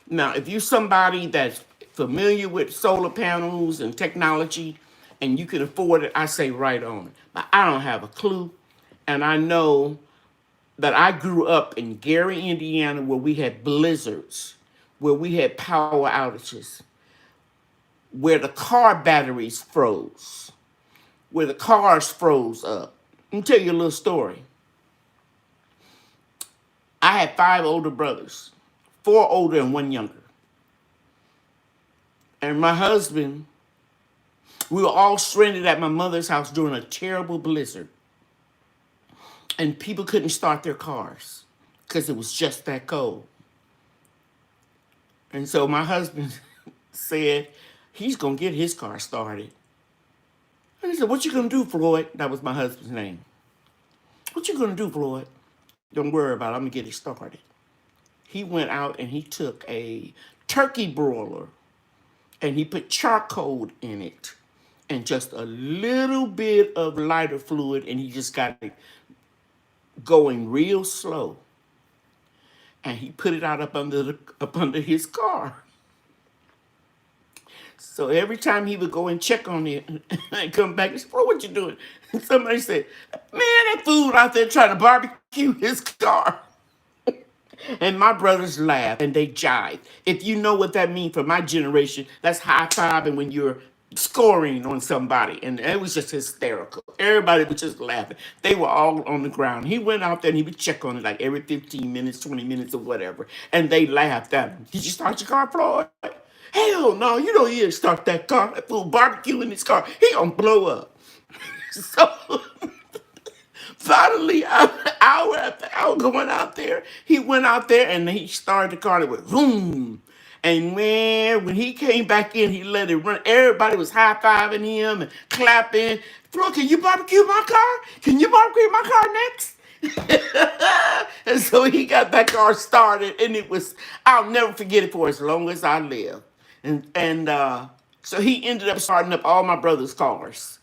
Now, if you're somebody that's familiar with solar panels and technology and you can afford it, I say right on. But I don't have a clue. And I know that I grew up in Gary, Indiana, where we had blizzards, where we had power outages, where the car batteries froze, where the cars froze up. Let me tell you a little story. I had 5 older brothers, 4 older and 1 younger. And my husband, we were all stranded at my mother's house during a terrible blizzard. And people couldn't start their cars because it was just that cold. And so my husband said he's going to get his car started. And he said, "What you going to do, Floyd?" That was my husband's name. "What you going to do, Floyd?" "Don't worry about it. I'm going to get it started." He went out and he took a turkey broiler and he put charcoal in it and just a little bit of lighter fluid, and he just got it going real slow. And he put it out up under his car. So every time he would go and check on it and come back and say, "Bro, what you doing?" And somebody said, "Man, that fool out there trying to barbecue his car." And my brothers laughed and they jived. If you know what that means for my generation, that's high-fiving when you're scoring on somebody. And it was just hysterical. Everybody was just laughing. They were all on the ground. He went out there and he would check on it like every 15 minutes, 20 minutes or whatever. And they laughed at him. "Did you start your car, Floyd?" "Hell no, you know you didn't start that car. That fool barbecue in his car. He gonna blow up." So finally, hour after hour going out there, he went out there and he started the car and it went boom. And man, when he came back in, he let it run. Everybody was high-fiving him and clapping. "Flo, can you barbecue my car? Can you barbecue my car next?" And so he got that car started, and I'll never forget it for as long as I live. And so he ended up starting up all my brother's cars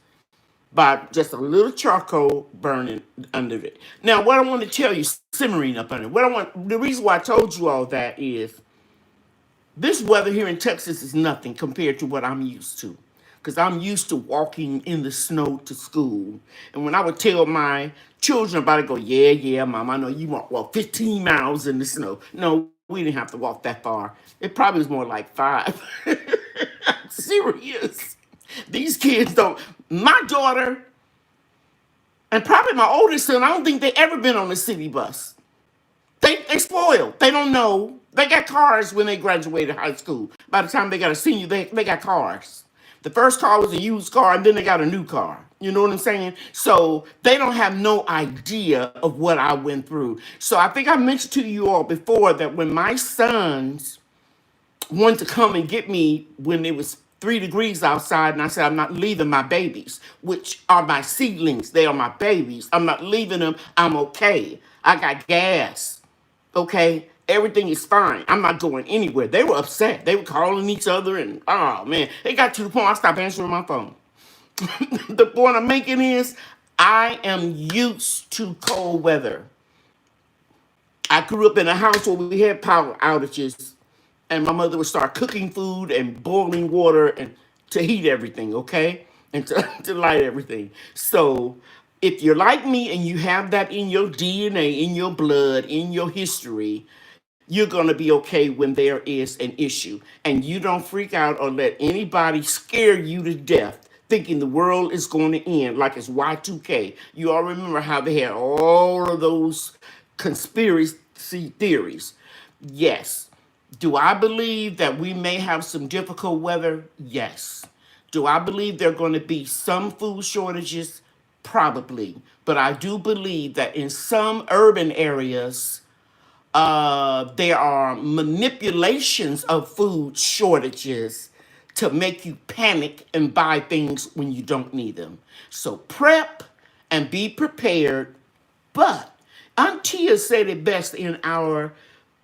by just a little charcoal burning under it. Now, what I want to tell you, simmering up under it, the reason why I told you all that is this weather here in Texas is nothing compared to what I'm used to. Because I'm used to walking in the snow to school. And when I would tell my children about it, go, "Yeah, yeah, Mom, I know you walk 15 miles in the snow." No, we didn't have to walk that far. It probably was more like 5. I'm serious. These kids don't. My daughter and probably my oldest son, I don't think they ever been on a city bus. They spoiled. They don't know. They got cars when they graduated high school. By the time they got a senior, they got cars. The first car was a used car, and then they got a new car. You know what I'm saying? So they don't have no idea of what I went through. So I think I mentioned to you all before that when my sons wanted to come and get me when it was 3 degrees outside, and I said, "I'm not leaving my babies," which are my seedlings. They are my babies. "I'm not leaving them. I'm okay. I got gas. Okay, everything is fine. I'm not going anywhere." They were upset. They were calling each other, and oh man, it got to the point I stopped answering my phone. The point I'm making is I am used to cold weather. I grew up in a house where we had power outages, and my mother would start cooking food and boiling water and to heat everything, okay? And to light everything. So if you're like me and you have that in your DNA, in your blood, in your history, you're going to be okay when there is an issue. And you don't freak out or let anybody scare you to death thinking the world is going to end like it's Y2K. You all remember how they had all of those conspiracy theories. Yes. Do I believe that we may have some difficult weather? Yes. Do I believe there are going to be some food shortages? Probably. But I do believe that in some urban areas, there are manipulations of food shortages to make you panic and buy things when you don't need them. So prep and be prepared. But Aunt Tia said it best in our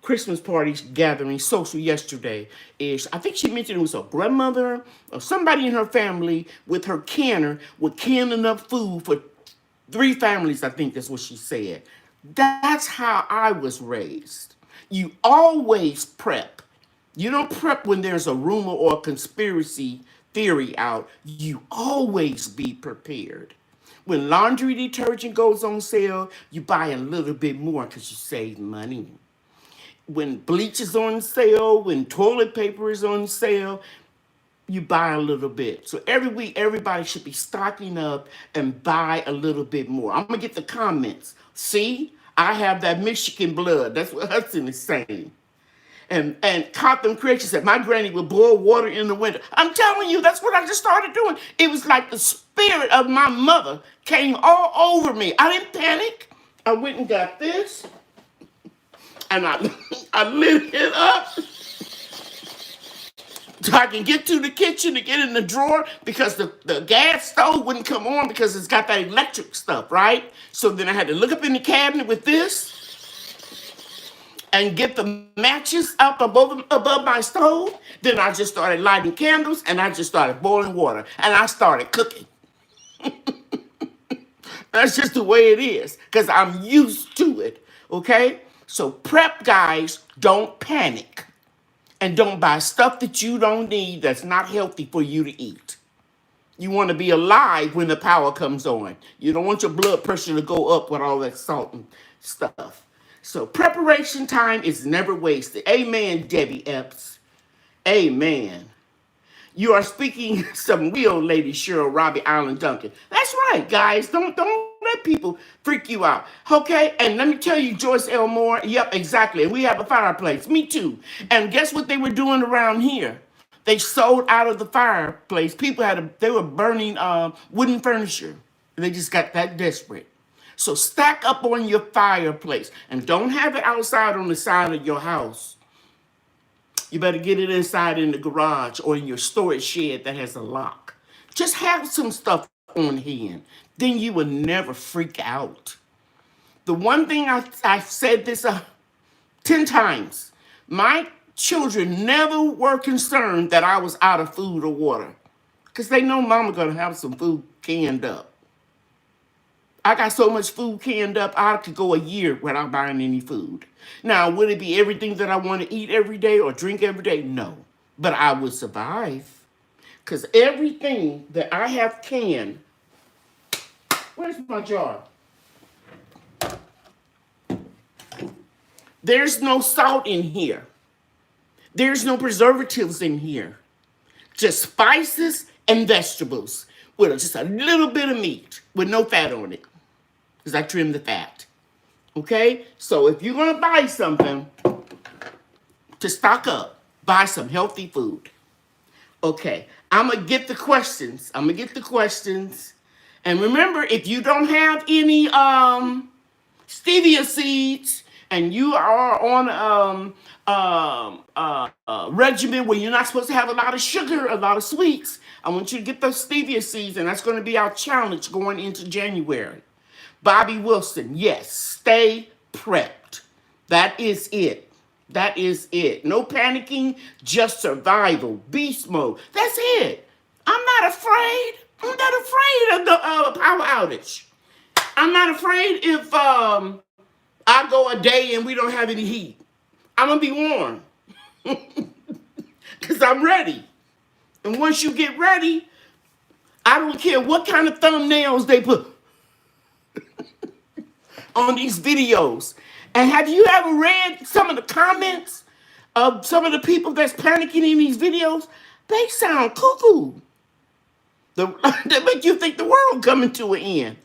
Christmas party gathering social yesterday is, I think she mentioned it was her grandmother or somebody in her family with her canner would can enough food for 3 families, I think that's what she said. That's how I was raised. You always prep. You don't prep when there's a rumor or a conspiracy theory out. You always be prepared. When laundry detergent goes on sale, you buy a little bit more because you save money. When bleach is on sale, when toilet paper is on sale, you buy a little bit. So every week, everybody should be stocking up and buy a little bit more. I'm gonna get the comments. See, I have that Michigan blood. That's what Hudson is saying. And Cotham Creation said, my granny would boil water in the winter. I'm telling you, that's what I just started doing. It was like the spirit of my mother came all over me. I didn't panic. I went and got this, and I lit it up so I can get to the kitchen to get in the drawer because the gas stove wouldn't come on because it's got that electric stuff, right? So then I had to look up in the cabinet with this and get the matches up above my stove. Then I just started lighting candles and I just started boiling water and I started cooking. That's just the way it is because I'm used to it, okay? So prep, guys, don't panic. And don't buy stuff that you don't need that's not healthy for you to eat. You want to be alive when the power comes on. You don't want your blood pressure to go up with all that salt and stuff. So preparation time is never wasted. Amen, Debbie Epps. Amen. You are speaking some real lady, Cheryl, Robbie, Allen, Duncan. That's right, guys. Don't let people freak you out. Okay? And let me tell you, Joyce Elmore. Yep, exactly. And we have a fireplace. Me too. And guess what they were doing around here? They sold out of the fireplace. They were burning wooden furniture. They just got that desperate. So stack up on your fireplace. And don't have it outside on the side of your house. You better get it inside in the garage or in your storage shed that has a lock. Just have some stuff on hand. Then you will never freak out. The one thing I've said this 10 times. My children never were concerned that I was out of food or water. Because they know mama going to have some food canned up. I got so much food canned up, I could go a year without buying any food. Now, would it be everything that I want to eat every day or drink every day? No. But I would survive. Because everything that I have canned, where's my jar? There's no salt in here. There's no preservatives in here. Just spices and vegetables with just a little bit of meat with no fat on it. Because I trim the fat. Okay? So if you're going to buy something to stock up, buy some healthy food. Okay. I'm going to get the questions. And remember, if you don't have any stevia seeds and you are on a regimen where you're not supposed to have a lot of sugar, a lot of sweets, I want you to get those stevia seeds, and that's going to be our challenge going into January. Bobby Wilson, yes, stay prepped. That is it. That is it. No panicking, just survival. Beast mode. That's it. I'm not afraid. I'm not afraid of the power outage. I'm not afraid if I go a day and we don't have any heat. I'm going to be warm. Because I'm ready. And once you get ready, I don't care what kind of thumbnails they put on these videos. And have you ever read some of the comments of some of the people that's panicking in these videos? They sound cuckoo. They make you think the world coming to an end.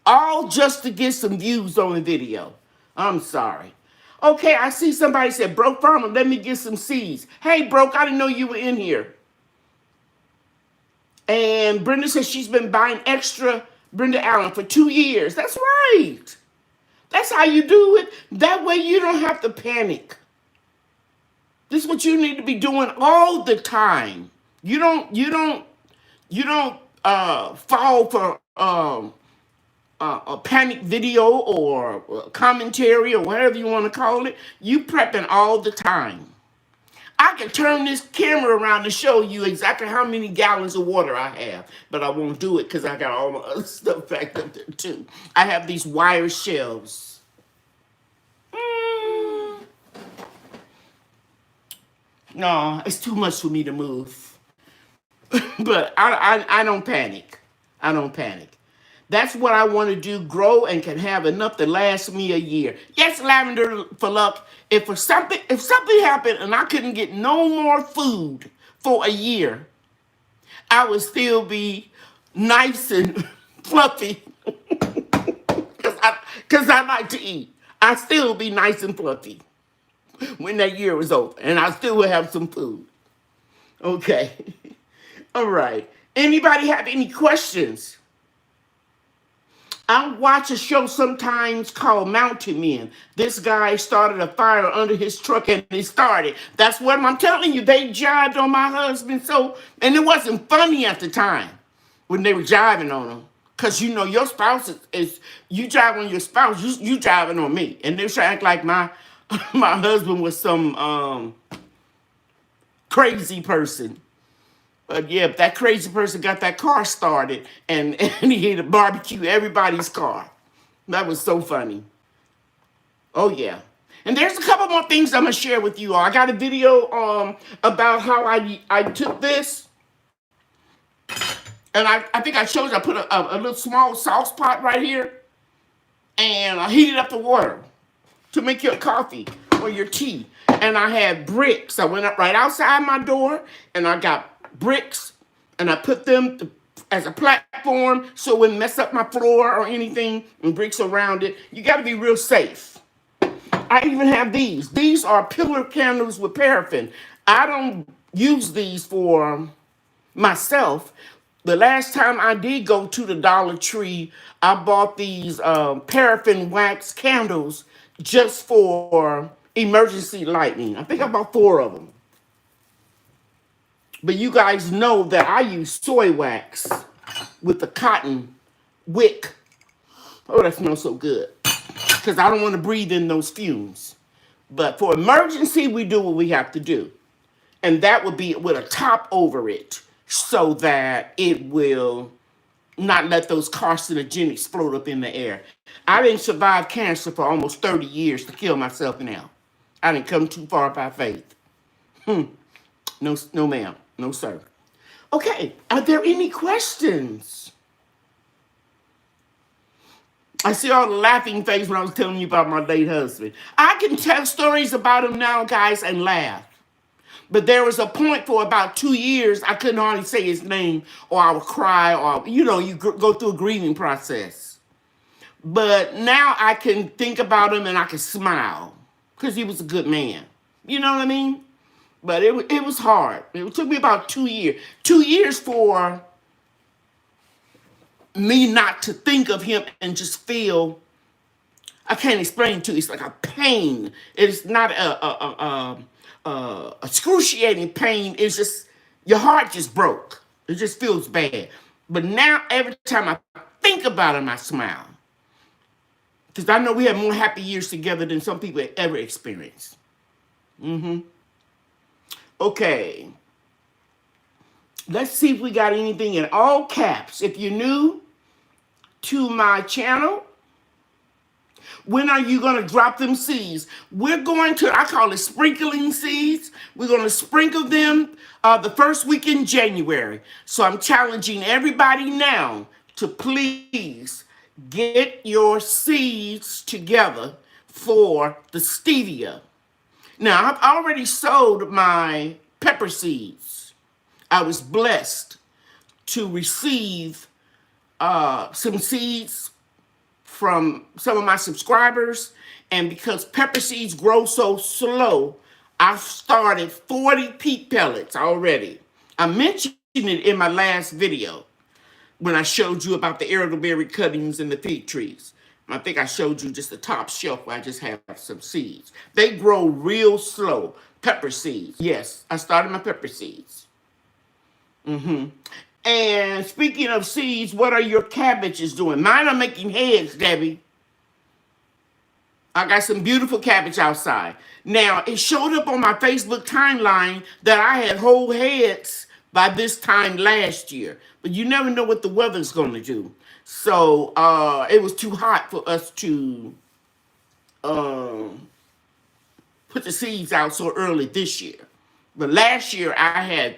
All just to get some views on the video. I'm sorry. Okay, I see somebody said, Broke Farmer, let me get some seeds. Hey, Broke, I didn't know you were in here. And Brenda says she's been buying extra Brenda Allen for 2 years. That's right. That's how you do it. That way you don't have to panic. This is what you need to be doing all the time. You don't fall for a panic video or commentary or whatever you want to call it. You prepping all the time. I can turn this camera around to show you exactly how many gallons of water I have, but I won't do it because I got all my other stuff back up there too. I have these wire shelves. No, it's too much for me to move. But I don't panic. I don't panic. That's what I want to do, grow and can have enough to last me a year. Yes, lavender for luck. If something happened and I couldn't get no more food for a year, I would still be nice and fluffy. Because I like to eat. I still be nice and fluffy when that year was over. And I still would have some food. Okay. All right. Anybody have any questions? I watch a show sometimes called Mountain Men. This guy started a fire under his truck and it started. That's what I'm telling you. They jibed on my husband. And it wasn't funny at the time when they were jiving on him. Because, you know, your spouse is you jive on your spouse, you jiving on me. And they try to act like my husband was some crazy person. But yeah, that crazy person got that car started and he had to barbecue everybody's car. That was so funny. Oh yeah. And there's a couple more things I'm going to share with you all. I got a video about how I took this. And I think I showed you, I put a little small sauce pot right here. And I heated up the water to make your coffee or your tea. And I had bricks. I went up right outside my door and I got bricks and I put them as a platform so it wouldn't mess up my floor or anything, and bricks around it. You got to be real safe. I even have these. These are pillar candles with paraffin. I don't use these for myself. The last time I did go to the Dollar Tree, I bought these paraffin wax candles just for emergency lighting. I think I bought 4 of them. But you guys know that I use soy wax with the cotton wick. Oh, that smells so good. Because I don't want to breathe in those fumes. But for emergency, we do what we have to do. And that would be with a top over it so that it will not let those carcinogenics float up in the air. I didn't survive cancer for almost 30 years to kill myself now. I didn't come too far by faith. No, ma'am. No, sir. Okay, are there any questions? I see all the laughing face when I was telling you about my late husband. I can tell stories about him now, guys, and laugh. But there was a point for about 2 years, I couldn't hardly say his name, or I would cry, or, you know, you go through a grieving process. But now I can think about him and I can smile, because he was a good man. You know what I mean? But it was hard. It took me about 2 years. 2 years for me not to think of him and just feel, I can't explain it to you. It's like a pain. It's not a excruciating pain. It's just, your heart just broke. It just feels bad. But now every time I think about him, I smile. Because I know we have more happy years together than some people have ever experienced. Okay. Let's see if we got anything in all caps. If you're new to my channel, when are you going to drop them seeds? We're going to, I call it sprinkling seeds. We're going to sprinkle them the first week in January. So I'm challenging everybody now to please get your seeds together for the stevia. Now, I've already sowed my pepper seeds. I was blessed to receive some seeds from some of my subscribers. And because pepper seeds grow so slow, I've started 40 peat pellets already. I mentioned it in my last video when I showed you about the elderberry cuttings and the fig trees. I think I showed you just the top shelf where I just have some seeds. They grow real slow. Pepper seeds. Yes, I started my pepper seeds. And speaking of seeds, what are your cabbages doing? Mine are making heads, Debbie. I got some beautiful cabbage outside. Now, it showed up on my Facebook timeline that I had whole heads by this time last year. But you never know what the weather's going to do. So it was too hot for us to um, put the seeds out so early this year. But last year, I had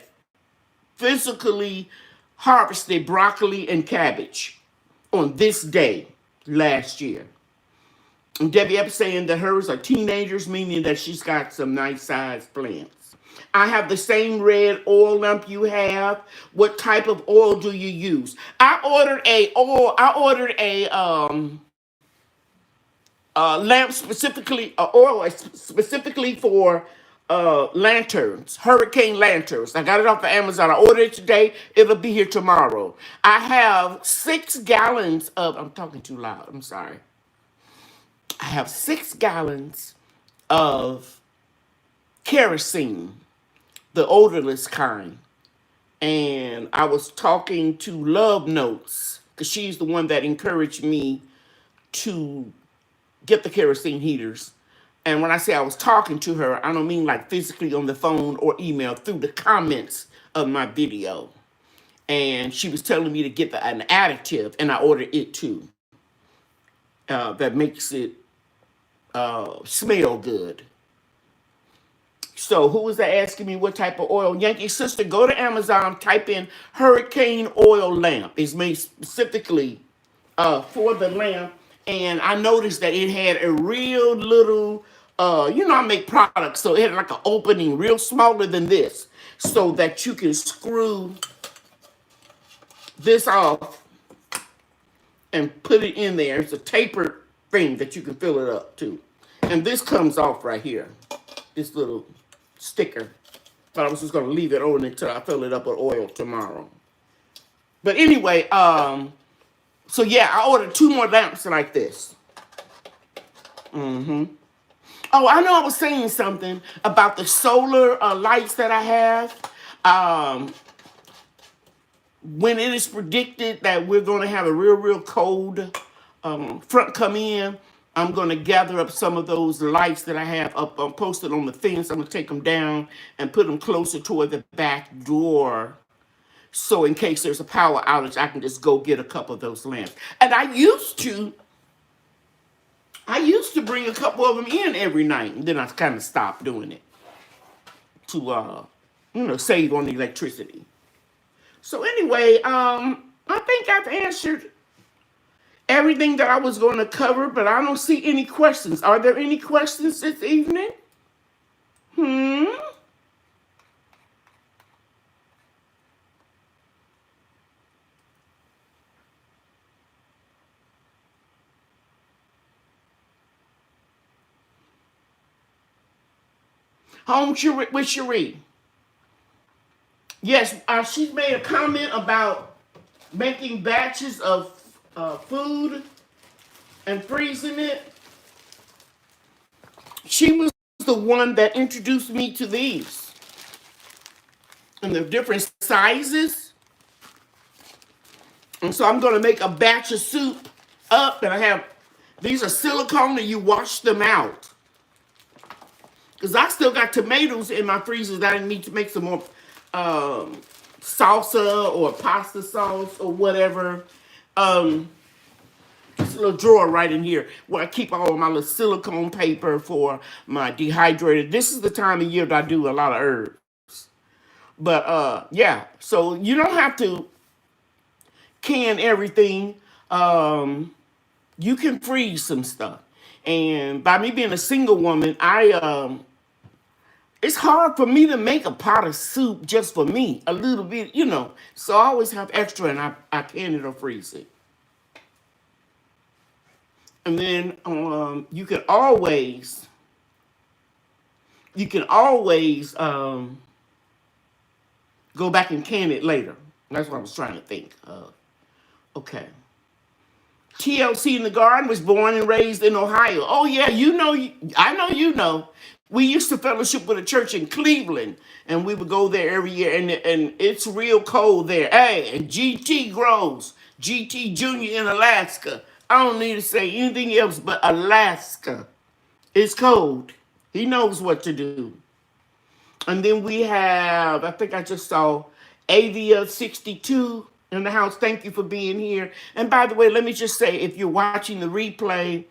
physically harvested broccoli and cabbage on this day last year. And Debbie Epps saying that hers are teenagers, meaning that she's got some nice sized plants. I have the same red oil lamp you have. What type of oil do you use? I ordered a lamp specifically, oil specifically for lanterns, hurricane lanterns. I got it off of Amazon. I ordered it today. It'll be here tomorrow. I have 6 gallons of, I'm talking too loud, I'm sorry. I have 6 gallons of kerosene, the odorless kind. And I was talking to Love Notes, because she's the one that encouraged me to get the kerosene heaters. And when I say I was talking to her, I don't mean like physically on the phone or email, through the comments of my video. And she was telling me to get an additive, and I ordered it too. That makes it smell good. So who was that asking me what type of oil? Yankee Sister, go to Amazon, type in hurricane oil lamp. It's made specifically for the lamp. And I noticed that it had a real little, I make products, so it had like an opening real smaller than this, so that you can screw this off and put it in there. It's a tapered thing that you can fill it up to. And this comes off right here, this little sticker. Thought I was just going to leave it on until I fill it up with oil tomorrow. But anyway, so yeah, I ordered 2 more lamps like this. Oh, I know I was saying something about the solar lights that I have. When it is predicted that we're going to have a real cold front come in, I'm going to gather up some of those lights that I have up posted on the fence. I'm going to take them down and put them closer toward the back door. So in case there's a power outage, I can just go get a couple of those lamps. And I used to bring a couple of them in every night. And then I kind of stopped doing it to, save on the electricity. So anyway, I think I've answered everything that I was going to cover, but I don't see any questions. Are there any questions this evening? Home with Cherie. Yes, she made a comment about making batches of food and freezing it. She was the one that introduced me to these. And they're different sizes. And so I'm going to make a batch of soup up. And these are silicone, and you wash them out. Because I still got tomatoes in my freezer that I need to make some more salsa or pasta sauce or whatever. Just a little drawer right in here where I keep all of my little silicone paper for my dehydrated. This is the time of year that I do a lot of herbs. But yeah, so you don't have to can everything. You can freeze some stuff. And by me being a single woman, it's hard for me to make a pot of soup just for me, a little bit, So I always have extra, and I can it or freeze it. And then you can always go back and can it later. That's what I was trying to think of. Okay. TLC in the Garden was born and raised in Ohio. Oh, yeah, I know you know. We used to fellowship with a church in Cleveland, and we would go there every year, and it's real cold there. Hey, and GT grows, GT Junior in Alaska. I don't need to say anything else but Alaska. It's cold. He knows what to do. And then we have, I think I just saw Avia 62 in the house. Thank you for being here. And by the way, let me just say, if you're watching the replay,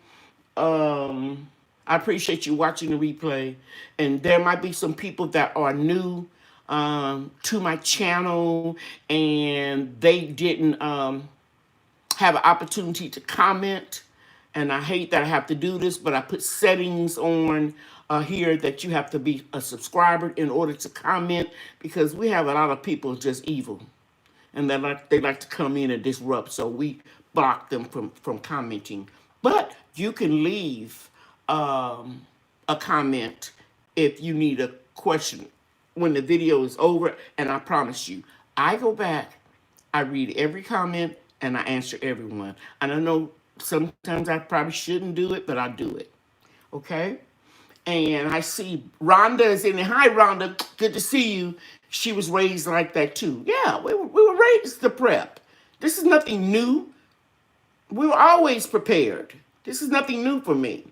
I appreciate you watching the replay. And there might be some people that are new to my channel, and they didn't have an opportunity to comment. And I hate that I have to do this, but I put settings on here that you have to be a subscriber in order to comment, because we have a lot of people just evil, and they like to come in and disrupt. So we block them from commenting. But you can leave a comment if you need a question when the video is over, and I promise you, I go back, I read every comment, and I answer everyone. And I know sometimes I probably shouldn't do it, but I do it. Okay? And I see Rhonda is in there. Hi, Rhonda. Good to see you. She was raised like that too. Yeah, we were raised to prep. This is nothing new. We were always prepared. This is nothing new for me.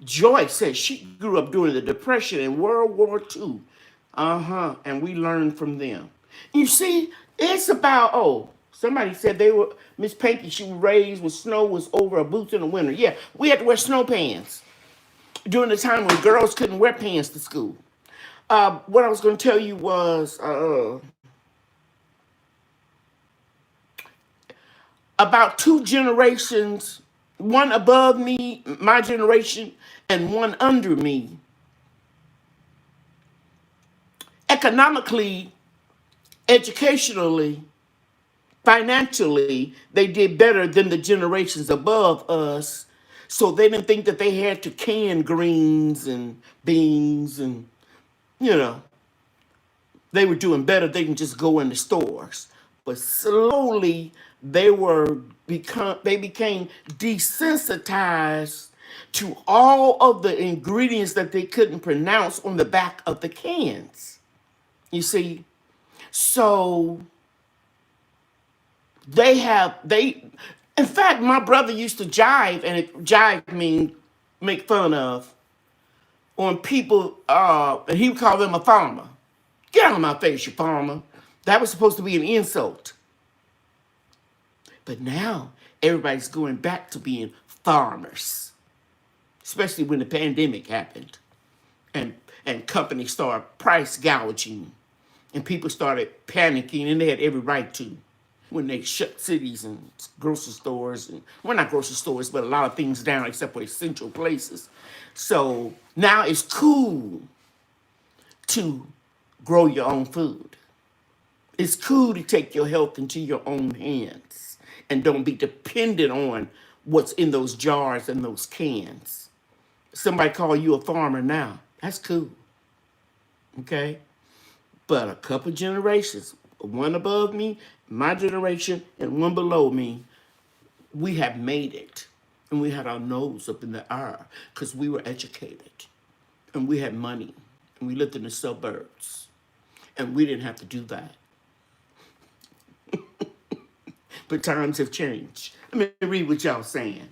Joy says she grew up during the Depression and World War II. And we learned from them. You see, it's about, somebody said Miss Panky, she was raised when snow was over her boots in the winter. Yeah, we had to wear snow pants during the time when girls couldn't wear pants to school. What I was going to tell you was about 2 generations, one above me, my generation, and one under me. Economically, educationally, financially, they did better than the generations above us. So they didn't think that they had to can greens and beans, and, they were doing better. They can just go in the stores. But slowly they became desensitized to all of the ingredients that they couldn't pronounce on the back of the cans. You see? So in fact, my brother used to jive, and jive means make fun of, on people, and he would call them a farmer. Get out of my face, you farmer. That was supposed to be an insult. But now everybody's going back to being farmers, especially when the pandemic happened, and companies started price gouging, and people started panicking, and they had every right to, when they shut cities and grocery stores, and, well, not grocery stores, but a lot of things down except for essential places. So now it's cool to grow your own food. It's cool to take your health into your own hands and don't be dependent on what's in those jars and those cans. Somebody call you a farmer now. That's cool. Okay? But a couple generations, one above me, my generation, and one below me, we have made it. And we had our nose up in the air because we were educated. And we had money. And we lived in the suburbs. And we didn't have to do that. But times have changed. Let me read what y'all saying.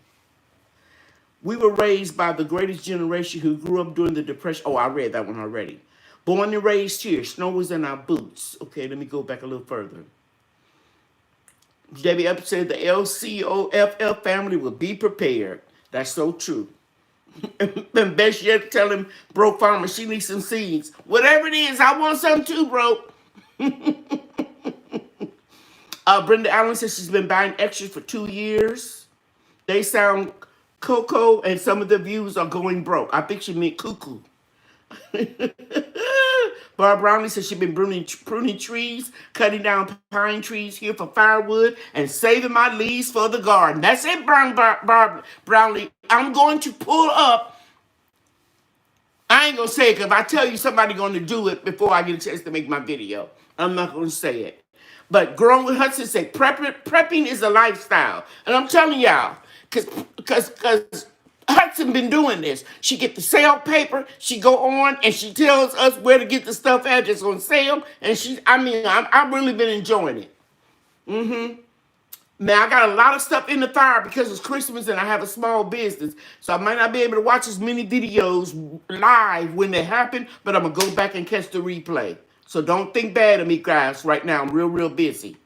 We were raised by the greatest generation who grew up during the Depression. Oh, I read that one already. Born and raised here. Snow was in our boots. Okay, let me go back a little further. Debbie Up said the LCOFF family will be prepared. That's so true. And best yet, tell him, broke farmer, she needs some seeds. Whatever it is, I want some too, bro. Brenda Allen says she's been buying extras for 2 years. They sound cocoa, and some of the views are going broke. I think she meant cuckoo. Barb Brownlee says she's been pruning trees, cutting down pine trees here for firewood, and saving my leaves for the garden. That's it, Barb Brownlee. I'm going to pull up. I ain't going to say it, because if I tell you somebody going to do it before I get a chance to make my video, I'm not going to say it. But Growing with Hudson said prepping is a lifestyle. And I'm telling y'all, because Hudson been doing this. She get the sale paper. She go on and she tells us where to get the stuff at that's on sale. And I've really been enjoying it. Now, I got a lot of stuff in the fire because it's Christmas and I have a small business. So I might not be able to watch as many videos live when they happen, but I'm going to go back and catch the replay. So don't think bad of me, guys. Right now, I'm real busy.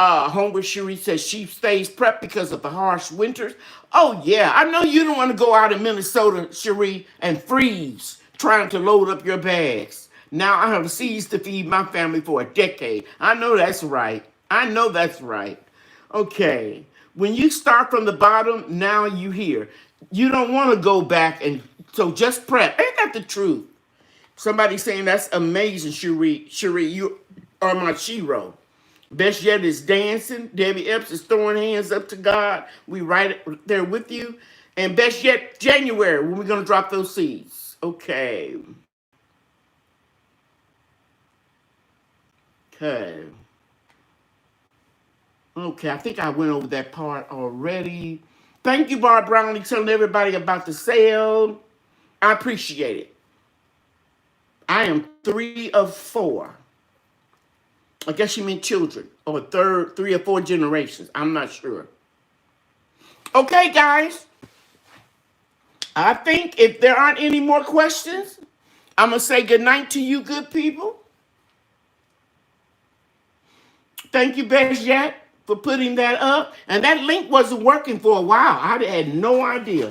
Homeward Cherie says she stays prepped because of the harsh winters. Oh, yeah. I know you don't want to go out in Minnesota, Cherie, and freeze trying to load up your bags. Now I have seeds to feed my family for a decade. I know that's right. I know that's right. Okay. When you start from the bottom, now you here. You don't want to go back, and so just prep. Ain't that the truth? Somebody saying that's amazing, Cherie. Cherie, you are my Chiro. Best yet is dancing. Debbie Epps is throwing hands up to God. We right there with you. And best yet, January, when we're going to drop those seeds. Okay. Okay. Okay, I think I went over that part already. Thank you, Barb Brownlee, telling everybody about the sale. I appreciate it. I am 3 of 4. I guess you mean children, or 3 or 4 generations. I'm not sure. Okay, guys. I think if there aren't any more questions, I'm going to say goodnight to you good people. Thank you, Best Yet, for putting that up. And that link wasn't working for a while. I had no idea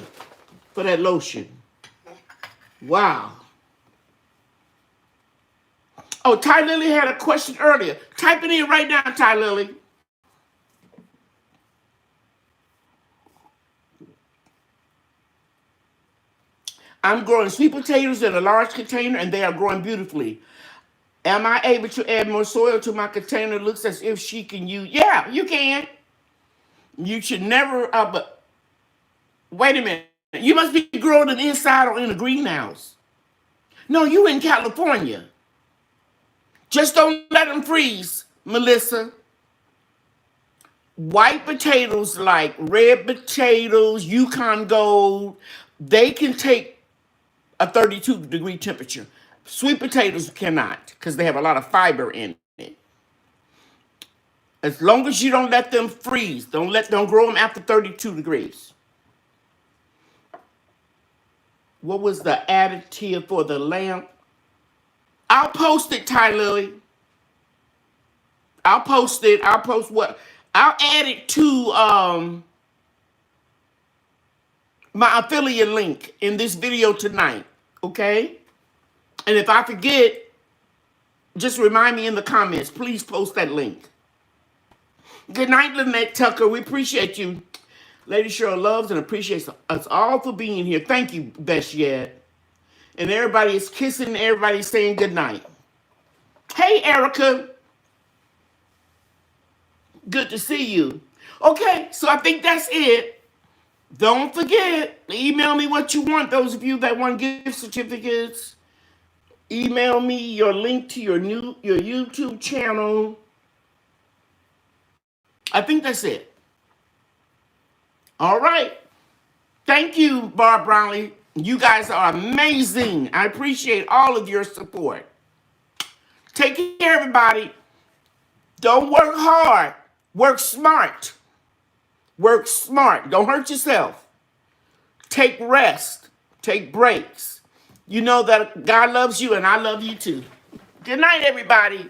for that lotion. Wow. Oh, Ty Lily had a question earlier. Type it in right now, Ty Lily. I'm growing sweet potatoes in a large container, and they are growing beautifully. Am I able to add more soil to my container? It looks as if she can use. Yeah, you can. You should never. But wait a minute. You must be growing them inside or in a greenhouse. No, you in California. Just don't let them freeze, Melissa. White potatoes like red potatoes, Yukon Gold, they can take a 32-degree temperature. Sweet potatoes cannot because they have a lot of fiber in it. As long as you don't let them freeze, don't grow them after 32 degrees. What was the additive for the lamp? I'll post it, Ty Lily. I'll post it. I'll post what? I'll add it to my affiliate link in this video tonight. Okay? And if I forget, just remind me in the comments. Please post that link. Good night, Lynette Tucker. We appreciate you. Lady Cheryl loves and appreciates us all for being here. Thank you, Best Yet. And everybody is kissing, everybody's saying good night. Hey, Erica. Good to see you. Okay, so I think that's it. Don't forget, email me what you want. Those of you that want gift certificates, email me your link to your YouTube channel. I think that's it. All right. Thank you, Barb Brownlee. You guys are amazing. I appreciate all of your support. Take care, everybody. Don't work hard. Work smart. Work smart. Don't hurt yourself. Take rest. Take breaks. You know that God loves you and I love you too. Good night, everybody.